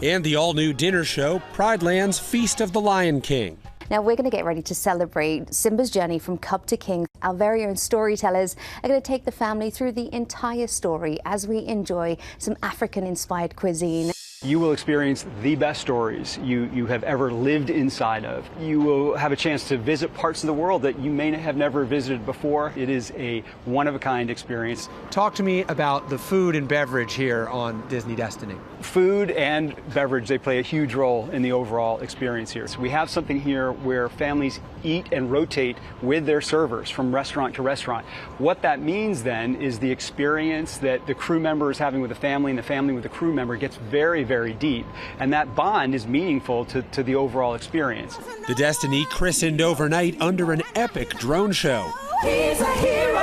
And the all-new dinner show, Prideland's Feast of the Lion King. Now we're going to get ready to celebrate Simba's journey from cub to king. Our very own storytellers are going to take the family through the entire story as we enjoy some African-inspired cuisine. You will experience the best stories you have ever lived inside of. You will have a chance to visit parts of the world that you may have never visited before. It is a one-of-a-kind experience. Talk to me about the food and beverage here on Disney Destiny. Food and beverage, they play a huge role in the overall experience here. So we have something here where families eat and rotate with their servers from restaurant to restaurant. What that means then is the experience that the crew member is having with the family and the family with the crew member gets very, very deep. And that bond is meaningful to the overall experience. The Destiny christened overnight under an epic drone show. He's a hero.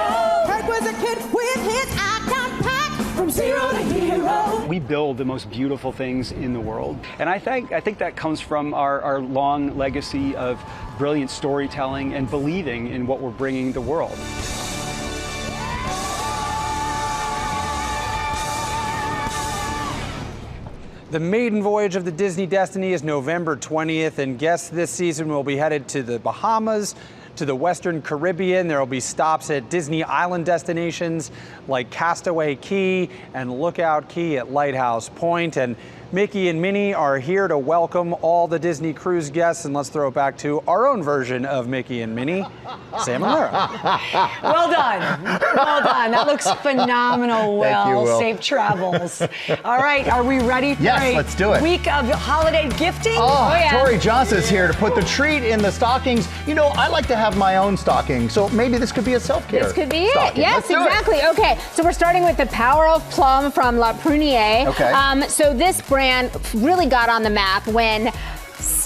Kirk was a kid with his icon pack from zero to hero. We build the most beautiful things in the world. And I think that comes from our long legacy of brilliant storytelling and believing in what we're bringing the world. The maiden voyage of the Disney Destiny is November 20th, and guests this season will be headed to the Bahamas, to the Western Caribbean. There will be stops at Disney Island destinations like Castaway Cay and Lookout Cay at Lighthouse Point. And Mickey and Minnie are here to welcome all the Disney cruise guests, and let's throw it back to our own version of Mickey and Minnie, Sam and Lara. Well done. Well done. That looks phenomenal. Well, safe travels. All right, are we ready for let's do it. Week of holiday gifting? Oh, yeah. Tori Johnson's here to put the treat in the stockings. You know, I like to have my own stocking, so maybe this could be a self-care This could be stocking. it. Yes, exactly. Okay, so we're starting with the Power of Plum from La Prunier. Okay. So this brand really got on the map when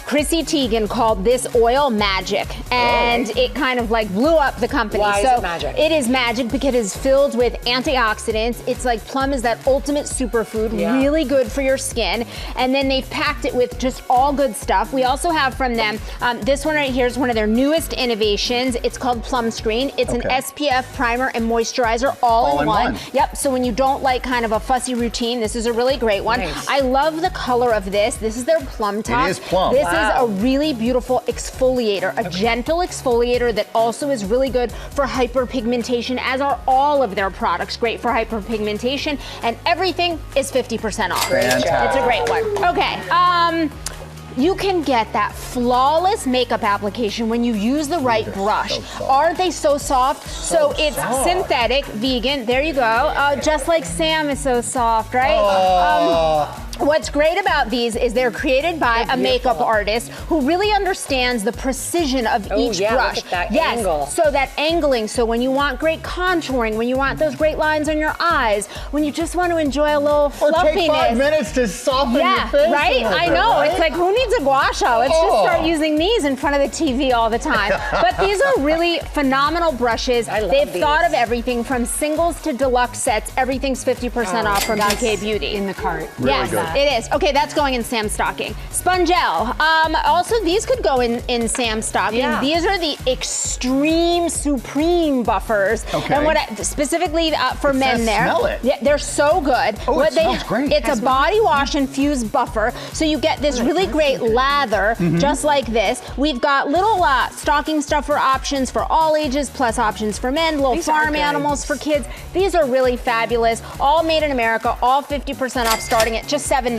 Chrissy Teigen called this oil magic, and it kind of like blew up the company. Why is it magic? It is magic because it is filled with antioxidants. It's like plum is that ultimate superfood, really good for your skin. And then they've packed it with just all good stuff. We also have from them, this one right here is one of their newest innovations. It's called Plum Screen. It's an SPF primer and moisturizer all in one. Yep, so when you don't like kind of a fussy routine, this is a really great one. Nice. I love the color of this. This is their plum top. It is plum. This is a really beautiful exfoliator, a gentle exfoliator that also is really good for hyperpigmentation, as are all of their products. Great for hyperpigmentation, and everything is 50% off. Fantastic. It's a great one. Okay. You can get that flawless makeup application when you use the right brush. Aren't they so soft? So it's synthetic, vegan. There you go. Just like Sam is so soft, right? What's great about these is they're created by a makeup artist who really understands the precision of each brush. Look at that yes, angle. so that angling, so when you want great contouring, when you want those great lines on your eyes, when you just want to enjoy a little fluffiness. Or take 5 minutes to soften your face. Right? I know. Right? It's like, who needs a gua sha? Let's just start using these in front of the TV all the time. But these are really phenomenal brushes. They've thought of everything from singles to deluxe sets. Everything's 50% off from BK Beauty. In the cart. Really yes, good. it is. Okay, that's going in Sam's stocking. Spongel. Also, these could go in Sam's stocking. Yeah. These are the extreme supreme buffers. Okay. And what specifically for men there. Smell it. Yeah, they're so good. Oh, it smells great. It's a body wash infused buffer. So you get this really great lather, just like this. We've got little stocking stuffer options for all ages, plus options for men, little farm animals for kids. These are really fabulous. All made in America, all 50% off, starting at just $7.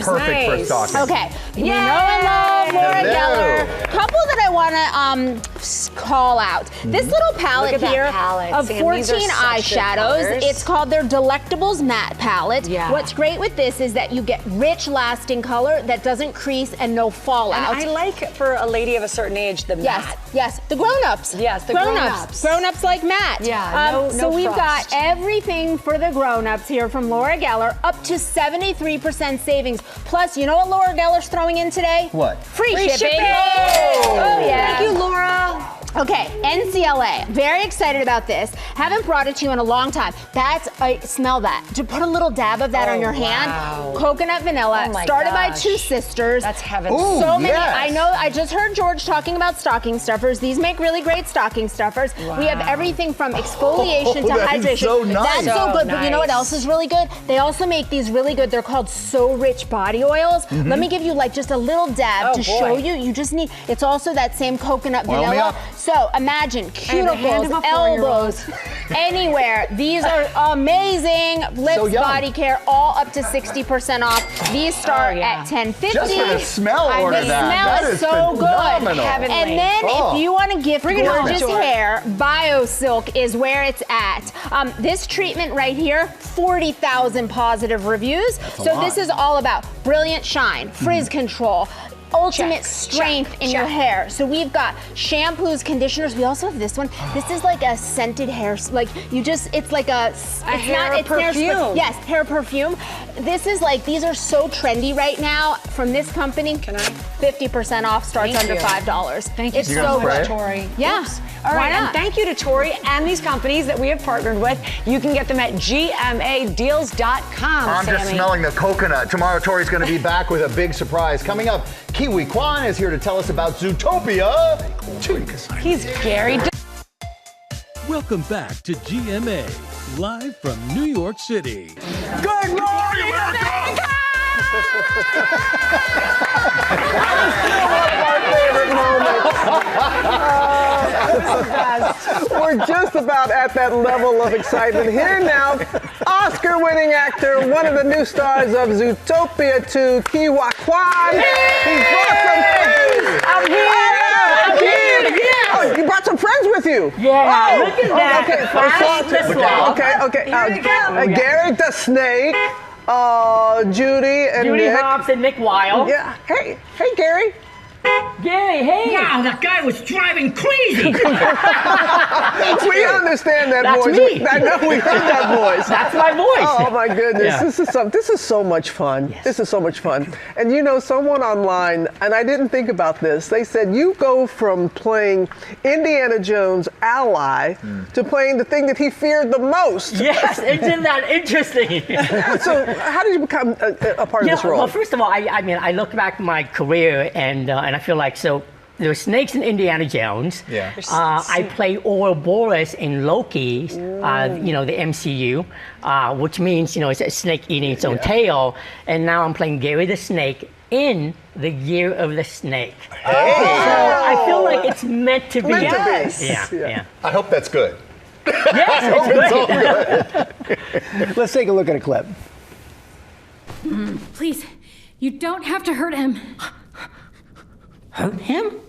Perfect for stocking. Okay. You know I love Laura Geller. Couple that I want to call out. This little palette here of 14 eyeshadows. It's called their Delectables Matte Palette. Yeah. What's great with this is that you get rich, lasting color that doesn't crease and no fallout. And I like, for a lady of a certain age, the matte. Yes, the grown-ups. Yes, the grown-ups. Grown-ups like matte. Yeah, so we've frost. got everything for the grown-ups here from Laura Geller, up to 73% savings. Plus, you know what Laura Geller's throwing in today? What? Free shipping. Oh, yeah. Thank you, Laura. Okay, NCLA. Very excited about this. Haven't brought it to you in a long time. Smell that. To put a little dab of that on your hand. Coconut vanilla. Started by two sisters. That's heaven. Ooh, so many. yes. I know. I just heard George talking about stocking stuffers. These make really great stocking stuffers. We have everything from exfoliation to that is hydration. so nice. That's so good. But you know what else is really good? They also make these really good. They're called So Rich body oils. Let me give you like just a little dab to show you. You just need. It's also that same coconut Oil me vanilla. up. So imagine cuticles, elbows, anywhere. These are amazing. Lips, body care, all up to 60% off. These start at $10.50. Just for the smell, order the that. smell That is so phenomenal. good. Heavenly. And then if you want to gift gorgeous home. hair, BioSilk is where it's at. This treatment right here, 40,000 positive reviews. So this is all about brilliant shine, frizz control, ultimate strength in your hair. So we've got shampoos, conditioners. We also have this one. This is like a scented hair, like you just, it's like it's hair perfume. Yes, hair perfume. This is like, these are so trendy right now from this company. Can I? 50% off, starts under $5. Thank you it's so much, good. Tori. Yeah. Oops. All right, and thank you to Tori and these companies that we have partnered with. You can get them at gmadeals.com. I'm just smelling the coconut. Tomorrow, Tori's going to be back with a big surprise. Coming up, Kiwi Kwan is here to tell us about Zootopia. He's Gary. Welcome back to GMA, live from New York City. Good morning, America! We're just about at that level of excitement. Here now, Oscar-winning actor, one of the new stars of Zootopia 2, Kiwi Kwan. He's brought some friends. I'm here. I'm here. Oh, you brought some friends with you. Yeah, look at that. Okay. Gary the Snake, Judy and Judy Nick. Hopps and Nick Wilde. Yeah. Hey, Gary. Gary, hey! Wow, that guy was driving crazy! We understand that That's voice. Me. I know we heard that voice. That's my voice. Oh my goodness, Yeah. this is so much fun. Yes. This is so much fun. And you know, someone online, and I didn't think about this, they said you go from playing Indiana Jones' ally to playing the thing that he feared the most. Yes, isn't that interesting? So how did you become a part of this role? Well, first of all, I mean, I look back at my career and I feel like, so there were snakes in Indiana Jones. Yeah. I play Ouroboros in Loki, the MCU, which means, it's a snake eating its own tail. And now I'm playing Gary the Snake in the Year of the Snake. Hey. So I feel like it's meant to be. Yeah. I hope that's good. Yes, it's good. Let's take a look at a clip. Please, you don't have to hurt him. Hurt him?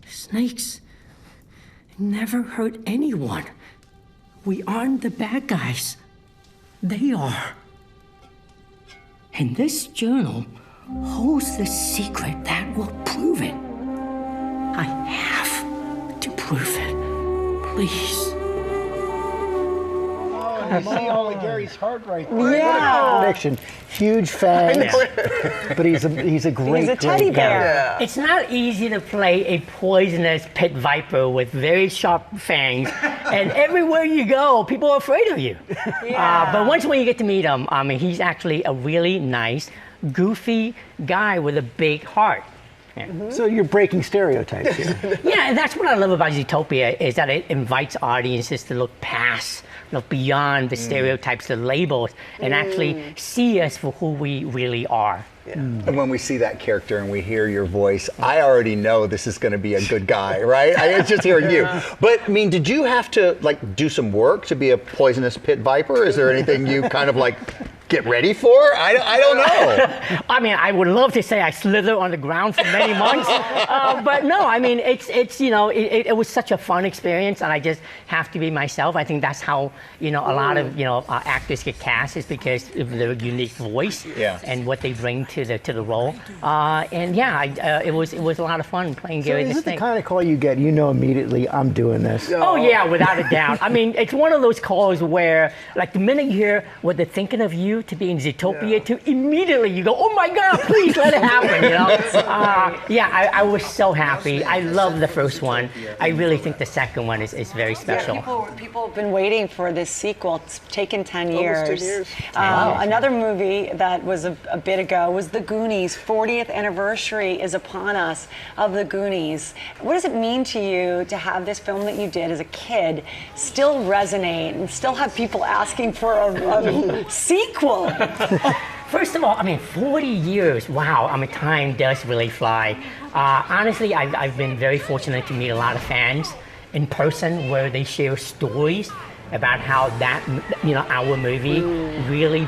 Snakes never hurt anyone. We aren't the bad guys. They are. And this journal holds the secret that will prove it. I have to prove it. Please. I see all of Gary's heart right there. Yeah. Connection. Huge fan. But he's a great teddy great bear. guy. Yeah. It's not easy to play a poisonous pit viper with very sharp fangs, and everywhere you go, people are afraid of you. But once when you get to meet him, I mean, he's actually a really nice, goofy guy with a big heart. Yeah. So you're breaking stereotypes here. Yeah, and that's what I love about Zootopia, is that it invites audiences to look past, look beyond the stereotypes, the labels, and actually see us for who we really are. Yeah. And when we see that character and we hear your voice, I already know this is going to be a good guy, right? It's just hearing you. But I mean, did you have to like do some work to be a poisonous pit viper? Is there anything you kind of like get ready for? I don't know. I mean, I would love to say I slither on the ground for many months, but no. I mean, it's you know, it was such a fun experience, and I just have to be myself. I think that's how a lot of actors get cast, is because of their unique voice and what they bring to the role. And yeah, it was a lot of fun playing Gary the Snake. Is it the kind of call you get? You know immediately, I'm doing this. Oh yeah, without a doubt. I mean, it's one of those calls where, like, the minute you hear what they're thinking of you to be in Zootopia, to immediately you go, oh my God, please let it happen. I was so happy. I love the first one. I really think the second one is very special. Yeah, people have been waiting for this sequel. It's taken 10 years. Almost 10 years. Another movie that was a bit ago was The Goonies. 40th anniversary is upon us of The Goonies. What does it mean to you to have this film that you did as a kid still resonate and still have people asking for a sequel? First of all, I mean, 40 years, wow, I mean, time does really fly. Honestly, I've been very fortunate to meet a lot of fans in person where they share stories about how that, our movie really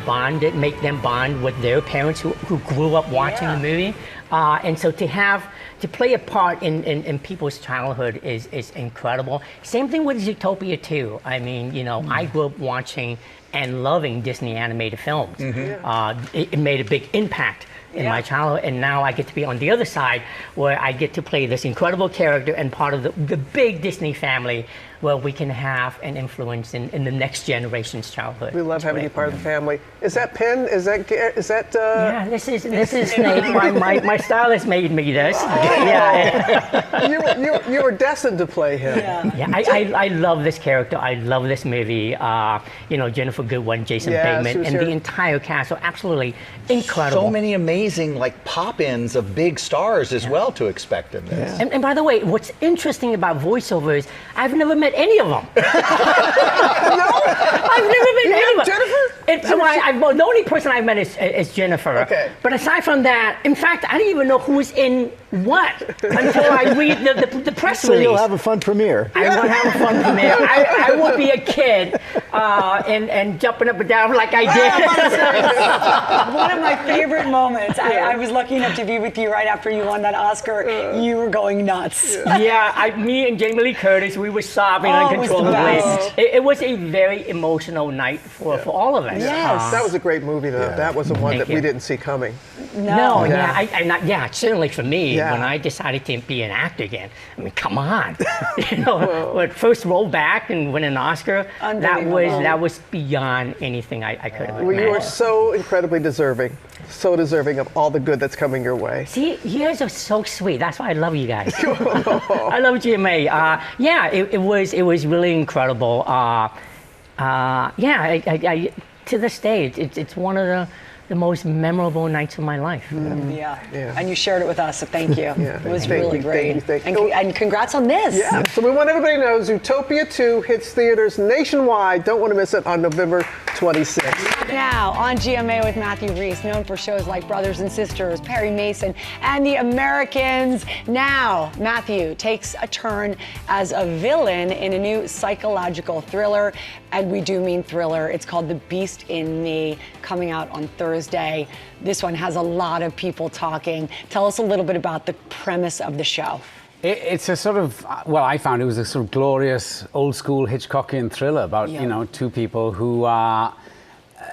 make them bond with their parents who grew up watching the movie. And so to play a part in people's childhood is incredible. Same thing with Zootopia too. I mean, I grew up watching and loving Disney animated films. It made a big impact in my childhood, and now I get to be on the other side where I get to play this incredible character and part of the big Disney family, where we can have an influence in the next generation's childhood. We love having you part of the family. Is that Penn? Is that? Yeah, this is Snake. My stylist made me this. You were destined to play him. Yeah, I love this character. I love this movie. Jennifer Goodwin, Jason Bateman, and the entire cast are absolutely incredible. So many amazing pop-ins of big stars as well to expect in this. And by the way, what's interesting about voiceovers, I've never met any of them. No? I've never met any of them. Jennifer? The only person I've met is Jennifer. Okay. But aside from that, in fact, I didn't even know who was in what until I read the press release. So you'll have a fun premiere. I will have a fun premiere. I will be a kid and jumping up and down like I did. One of my favorite moments. I was lucky enough to be with you right after you won that Oscar. You were going nuts. Me and Jamie Lee Curtis, we were sobbing uncontrollably. It was a very emotional night for all of us. Yes. That was a great movie, though. That was the one that we didn't see coming. No, certainly for me, when I decided to be an actor again, I mean, come on. When first roll back and win an Oscar, that was beyond anything I could have imagined. You are so incredibly deserving. So deserving of all the good that's coming your way. See, you guys are so sweet. That's why I love you guys. I love GMA. It was really incredible. To this day, it's one of the most memorable nights of my life. And you shared it with us, so thank you. It was Thank really you, great. thank you. And congrats on this. Yeah, so we want everybody to know Zootopia 2 hits theaters nationwide. Don't want to miss it on November 26th. Now, on GMA with Matthew Rhys, known for shows like Brothers and Sisters, Perry Mason, and The Americans. Now, Matthew takes a turn as a villain in a new psychological thriller, and we do mean thriller. It's called The Beast in Me, coming out on Thursday. This one has a lot of people talking. Tell us a little bit about the premise of the show. It's a sort of, I found it was a sort of glorious, old school Hitchcockian thriller about, two people who are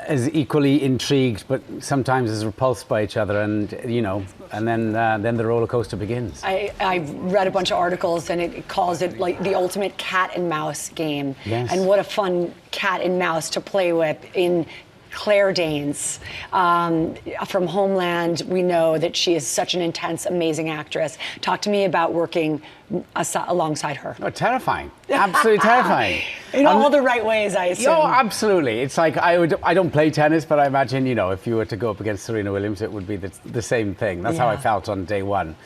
as equally intrigued, but sometimes as repulsed by each other, and and then the roller coaster begins. I read a bunch of articles, and it calls it like the ultimate cat and mouse game. Yes. And what a fun cat and mouse to play with in Claire Danes. From Homeland, we know that she is such an intense, amazing actress. Talk to me about working alongside her. Oh, terrifying. Absolutely terrifying. In all the right ways, I assume. Oh, absolutely. It's like, I don't play tennis, but I imagine, if you were to go up against Serena Williams, it would be the same thing. That's how I felt on day one.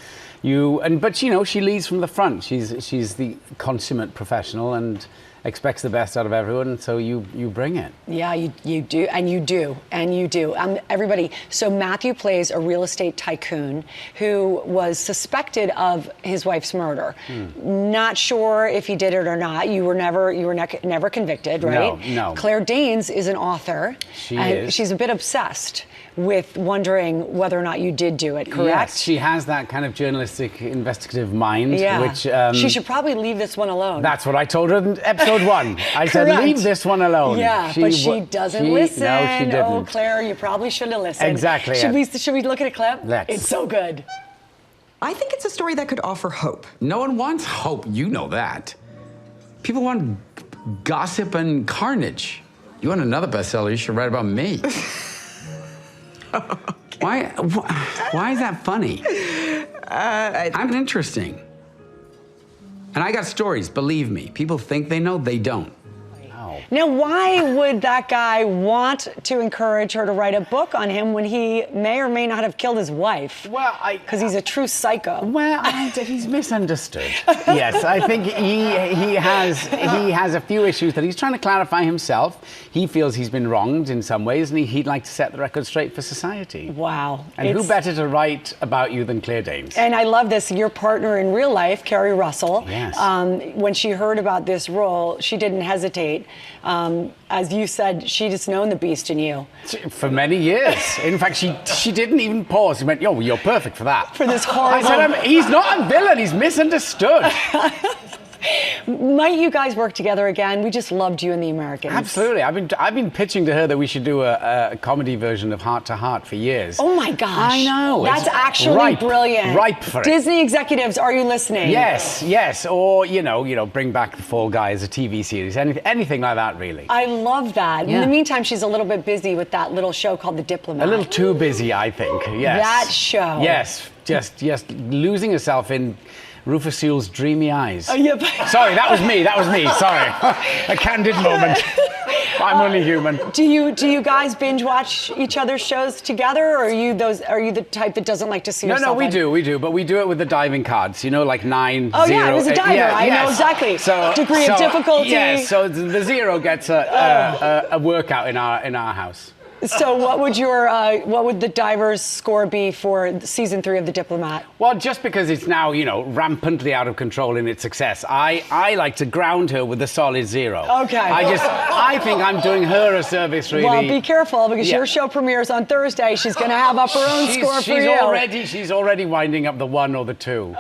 But she leads from the front. She's the consummate professional and expects the best out of everyone, so you bring it. Yeah, you do, and you do. Everybody, so Matthew plays a real estate tycoon who was suspected of his wife's murder. Not sure if he did it or not. You were never convicted, right? No. Claire Danes is an author. She is. She's a bit obsessed with wondering whether or not you did do it, correct? Yes, she has that kind of journalistic, investigative mind, which... she should probably leave this one alone. That's what I told her in episode 1. I said, leave this one alone. Yeah, but she doesn't listen. No, she didn't. Oh, Claire, you probably should have listened. Exactly. Should we look at a clip? Let's. It's so good. I think it's a story that could offer hope. No one wants hope. You know that. People want gossip and carnage. You want another bestseller, you should write about me. Okay. Why is that funny? I'm interesting. And I got stories, believe me. People think they know, they don't. Now, why would that guy want to encourage her to write a book on him when he may or may not have killed his wife? Well, because he's a true psycho. Well, he's misunderstood. Yes, I think he has a few issues that he's trying to clarify himself. He feels he's been wronged in some ways, and he'd like to set the record straight for society. Wow. And who better to write about you than Claire Danes? And I love this. Your partner in real life, Carrie Russell, yes. When she heard about this role, she didn't hesitate. As you said, she'd just known the beast in you. For many years. In fact, she didn't even pause. She went, yo, you're perfect for that. For this horrible... I said, he's not a villain, he's misunderstood. Might you guys work together again? We just loved you in The Americans. Absolutely. I've been pitching to her that we should do a comedy version of Heart to Heart for years. Oh my gosh. I know. That's actually brilliant. Ripe for it. Disney executives, are you listening? Yes. Or, bring back The Fall Guy as a TV series. Anything like that, really. I love that. Yeah. In the meantime, she's a little bit busy with that little show called The Diplomat. A little too busy, I think. Yes. That show. Yes. Just losing herself in Rufus Sewell's dreamy eyes. Oh, yeah. Sorry, that was me. Sorry. A candid moment. I'm only human. Do you guys binge watch each other's shows together, or are you the type that doesn't like to see yourself? No, we do, but we do it with the diving cards, like 9, oh, 0. Yeah, it was a diver. Yeah, I know exactly. Degree of difficulty. Yes, so the 0 gets a workout in our house. So what would the diver's score be for season 3 of The Diplomat? Well, just because it's now, rampantly out of control in its success, I like to ground her with a solid 0. Okay. I think I'm doing her a service, really. Well, be careful, because your show premieres on Thursday. She's going to have up her own score for you. She's already winding up the 1 or the 2.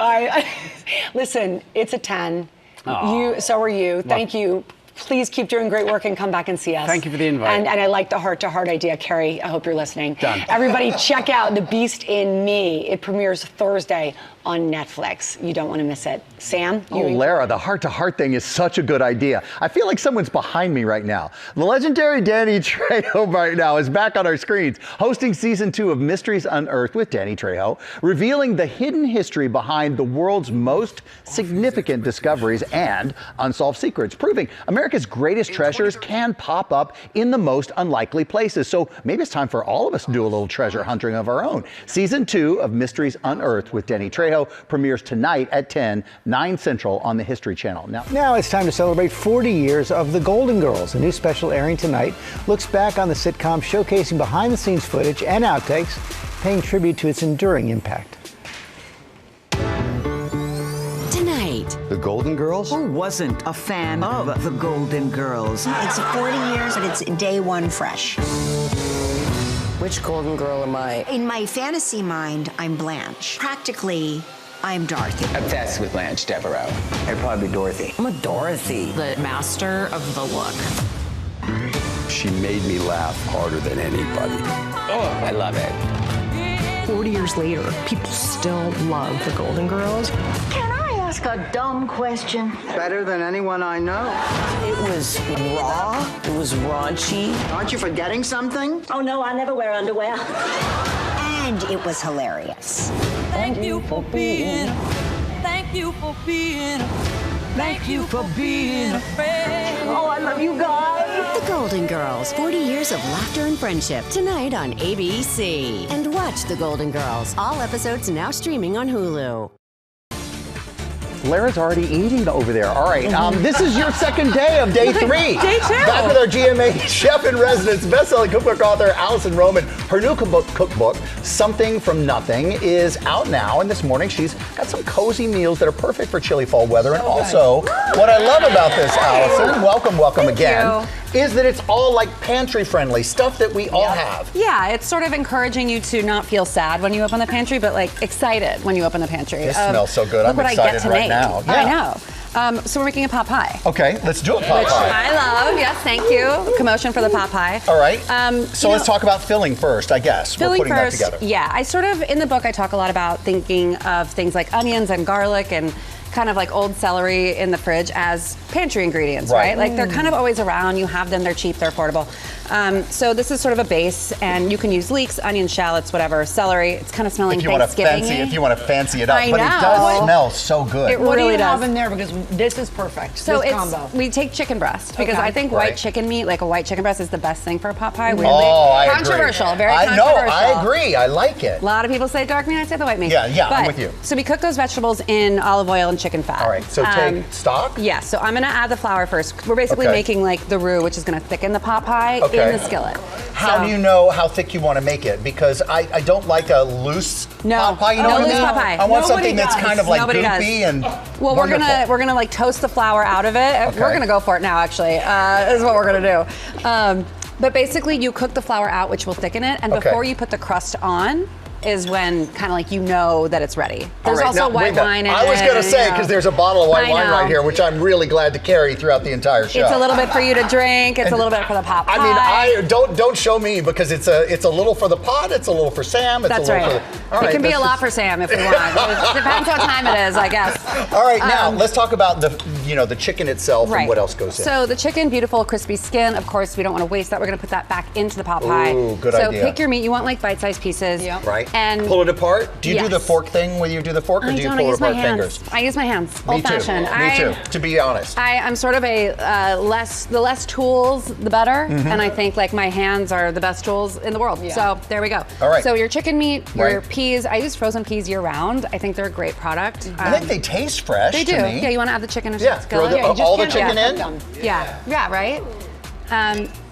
Listen, it's a 10. So are you. Thank you. Please keep doing great work and come back and see us. Thank you for the invite. And I like the heart-to-heart idea, Carrie. I hope you're listening. Done. Everybody, check out The Beast in Me. It premieres Thursday on Netflix. You don't want to miss it. Sam? Lara, the heart-to-heart thing is such a good idea. I feel like someone's behind me right now. The legendary Danny Trejo right now is back on our screens, hosting season 2 of Mysteries Unearthed with Danny Trejo, revealing the hidden history behind the world's most significant discoveries and unsolved secrets, proving America's greatest treasures can pop up in the most unlikely places. So maybe it's time for all of us to do a little treasure hunting of our own. Season 2 of Mysteries Unearthed with Danny Trejo premieres tonight at 10, 9 Central on the History Channel. Now it's time to celebrate 40 years of The Golden Girls. A new special airing tonight looks back on the sitcom, showcasing behind-the-scenes footage and outtakes, paying tribute to its enduring impact. Tonight, The Golden Girls? Who wasn't a fan of The Golden Girls? It's 40 years, and it's day one fresh. Which Golden Girl am I? In my fantasy mind, I'm Blanche. Practically, I'm Dorothy. Obsessed with Blanche Devereaux. I'd probably be Dorothy. I'm a Dorothy. The master of the look. she made me laugh harder than anybody. Oh, I love it. 40 years later, people still love the Golden Girls. Can I ask a dumb question? Better than anyone I know. It was raw. It was raunchy. Aren't you forgetting something? Oh, no, I never wear underwear. And it was hilarious. Thank you for being. Thank you for being. Thank you for being a friend. Oh, I love you guys. The Golden Girls, 40 years of laughter and friendship. Tonight on ABC. And watch The Golden Girls. All episodes now streaming on Hulu. Lara's already eating over there. All right, this is your second day of day 3. Day 2. Back with our GMA chef in residence, best-selling cookbook author Alison Roman. Her new cookbook, Something from Nothing, is out now. And this morning, she's got some cozy meals that are perfect for chilly fall weather. And also, what I love about this, Alison, welcome again, is that it's all like pantry-friendly, stuff that we all have. Yeah, it's sort of encouraging you to not feel sad when you open the pantry, but like excited when you open the pantry. This smells so good. I'm excited right now. Yeah. I know. So we're making a pot pie. Okay, let's do a pot Which pie. I love. Yes, thank you. Commotion for the pot pie. All right. So let's talk about filling first, I guess. Filling we're putting first, that together. yeah. I sort of, in the book, I talk a lot about thinking of things like onions and garlic and kind of like old celery in the fridge as pantry ingredients, right? Like they're kind of always around. You have them, they're cheap, they're affordable. So this is sort of a base, and you can use leeks, onions, shallots, whatever, celery. It's kind of smelling Thanksgiving-y. If you want to fancy it up, I but know. it does smell so good. It What really do you does. have in there? Because this is perfect. So this it's combo. we take chicken breast because Okay. I think white chicken meat, like a white chicken breast, is the best thing for a pot pie. Weirdly. I agree. Controversial, very I know, controversial. I agree. I like it. A lot of people say dark meat, I say the white meat. Yeah, I'm But- with you. So we cook those vegetables in olive oil and chicken fat. All right, so take stock? Yeah, so I'm gonna add the flour first. We're basically making like the roux, which is gonna thicken the pot pie in the skillet. How do you know how thick you want to make it? Because I don't like a loose pot pie. You know no what I loose mean? pot pie. I want Nobody something that's does. kind of like Nobody goopy does. and Well, wonderful. we're gonna like toast the flour out of it. Okay. We're gonna go for it now. Actually, is what we're gonna do. But basically, you cook the flour out, which will thicken it, and before you put the crust on, is when kind of like you know that it's ready. There's also white wine in it. I was going to say, because there's a bottle of white I wine know. right here, which I'm really glad to carry throughout the entire show. It's a little bit for you to drink. It's a little bit for the pot pie. I mean, don't show me, because it's a little for the pot, it's a little for Sam, it's That's a little right. for the, It can be a lot for Sam if we want. It depends what time it is, I guess. All right, now let's talk about the chicken itself and what else goes in. So the chicken, beautiful crispy skin. Of course, we don't want to waste that. We're going to put that back into the pot pie. Ooh, good idea. So pick your meat. You want like bite-sized pieces. Right. And pull it apart. Do you do Yes. the fork thing when you do the fork, or do you pull it use my apart hands. fingers? I use my hands. Me Old-fashioned. too. Me too. To be honest. I'm sort of a the less tools, the better. Mhm. And I think like my hands are the best tools in the world. So there we go. All right. So your chicken meat, your Right. peas. I use frozen peas year round. I think they're a great product. I think they taste fresh They do. to me. Yeah, you want to add the chicken into Yeah, the throw skillet. all the chicken in? Yeah, right.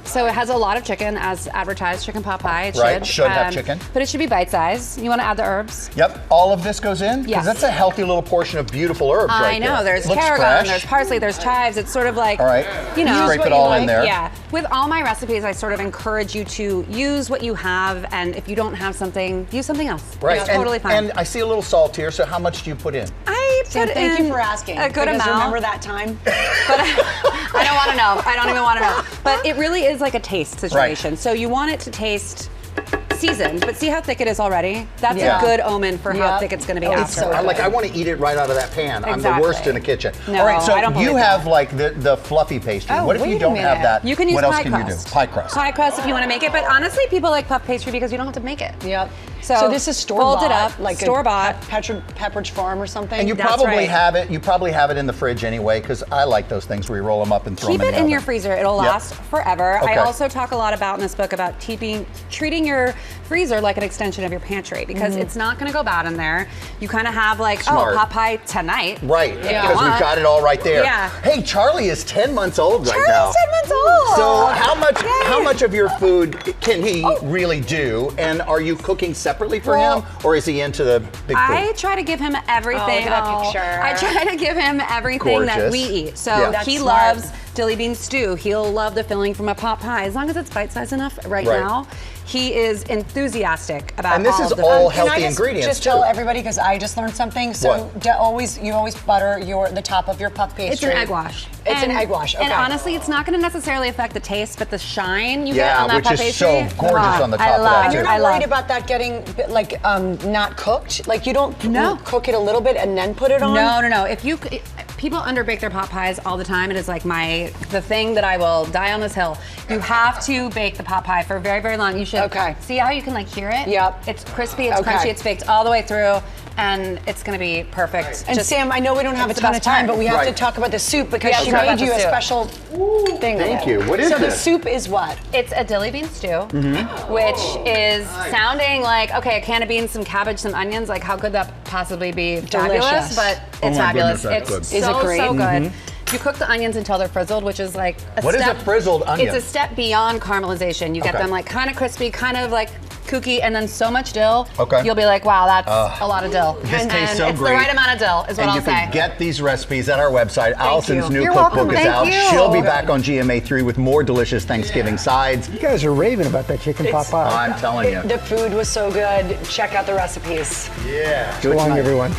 So it has a lot of chicken as advertised, chicken pot pie. It Right, should have chicken. But it should be bite size. You want to add the herbs. Yep, all of this goes in? Because Yes. that's a healthy little portion of beautiful herbs right I know. there. There's Looks tarragon, fresh. there's parsley, there's chives. It's sort of like, All right. you know, Scrape it all in there. Yeah. With all my recipes, I sort of encourage you to use what you have, and if you don't have something, use something else. Right, It's and, totally fine. and I see a little salt here, so how much do you put in? I Sam, put thank in you for asking. a good because amount. Remember that time? I don't want to know. I don't even want to know. But it really is like a taste situation. So you want it to taste seasoned, but see how thick it is already? That's Yeah. a good omen for how thick it's going to be after. I want to eat it right out of that pan. I'm the Exactly. worst in the kitchen. No, all right, so I don't you believe have like the fluffy pastry. Oh, what if you wait a don't have minute. that? You can use what else pie can crust. you do? Pie crust. Pie crust if you want to make it, but honestly, people like puff pastry because you don't have to make it. Yep. So this is store fold bought, it up, like store-bought. Pepperidge Farm or something. And you probably have it. You probably have it in the fridge anyway, because I like those things where you roll them up and throw Keep them it in in the your oven. freezer. It'll Yep. last forever. Okay. I also talk a lot about in this book about treating your freezer like an extension of your pantry because it's not going to go bad in there. You kind of have like, Smart. oh, pot pie tonight. Right, if you because we've want. got it all right there. Yeah. Hey, Charlie is 10 months old right now. Charlie's 10 months old. So how much of your food can he really do? And are you cooking separately for him, or is he into the big food? I try to give him everything. Oh, look at that picture. I try to give him everything that Gorgeous. we eat. So Yeah. That's he smart. loves dilly bean stew. He'll love the filling from a pot pie, as long as it's bite-sized enough right now. He is enthusiastic about And this all is of the all foods. healthy Can I ingredients, just too. tell everybody, because I just learned something. So you always butter the top of your puff pastry. It's an egg wash. It's an egg wash. Okay. And honestly, it's not going to necessarily affect the taste, but the shine you get Yeah, on that which puff is pastry. so gorgeous on the top of that, And too. you're not worried about that getting like not cooked? Like you don't cook it a little bit and then put it on? No. People underbake their pot pies all the time. It is like the thing that I will die on this hill. You have to bake the pot pie for very, very long. You should see how you can like hear it? Yep. It's crispy, it's crunchy, it's baked all the way through, and it's gonna be perfect. And Sam, I know we don't have a ton of time, but we have to talk about the soup because she made you a special thing. Thank you. What is so this? the soup is what? It's a dilly bean stew, which is sounding like, okay, a can of beans, some cabbage, some onions. Like, how could that possibly be fabulous? Delicious. But it's fabulous. Goodness, that's It's good. Is it great? so good. You cook the onions until they're frizzled, which is like a What is step. a frizzled onion? It's a step beyond caramelization. You get them like kind of crispy, kind of like kooky, and then so much dill. Okay. You'll be like, wow, that's a lot of dill. This tastes so it's great. the right amount of dill, is what And I'll you say. can get these recipes at our website. Alison's new You're cookbook welcome. is Thank out. you. She'll be back on GMA3 with more delicious Thanksgiving sides. You guys are raving about that chicken pot pie. I'm telling you. The food was so good. Check out the recipes. Yeah. So long, everyone.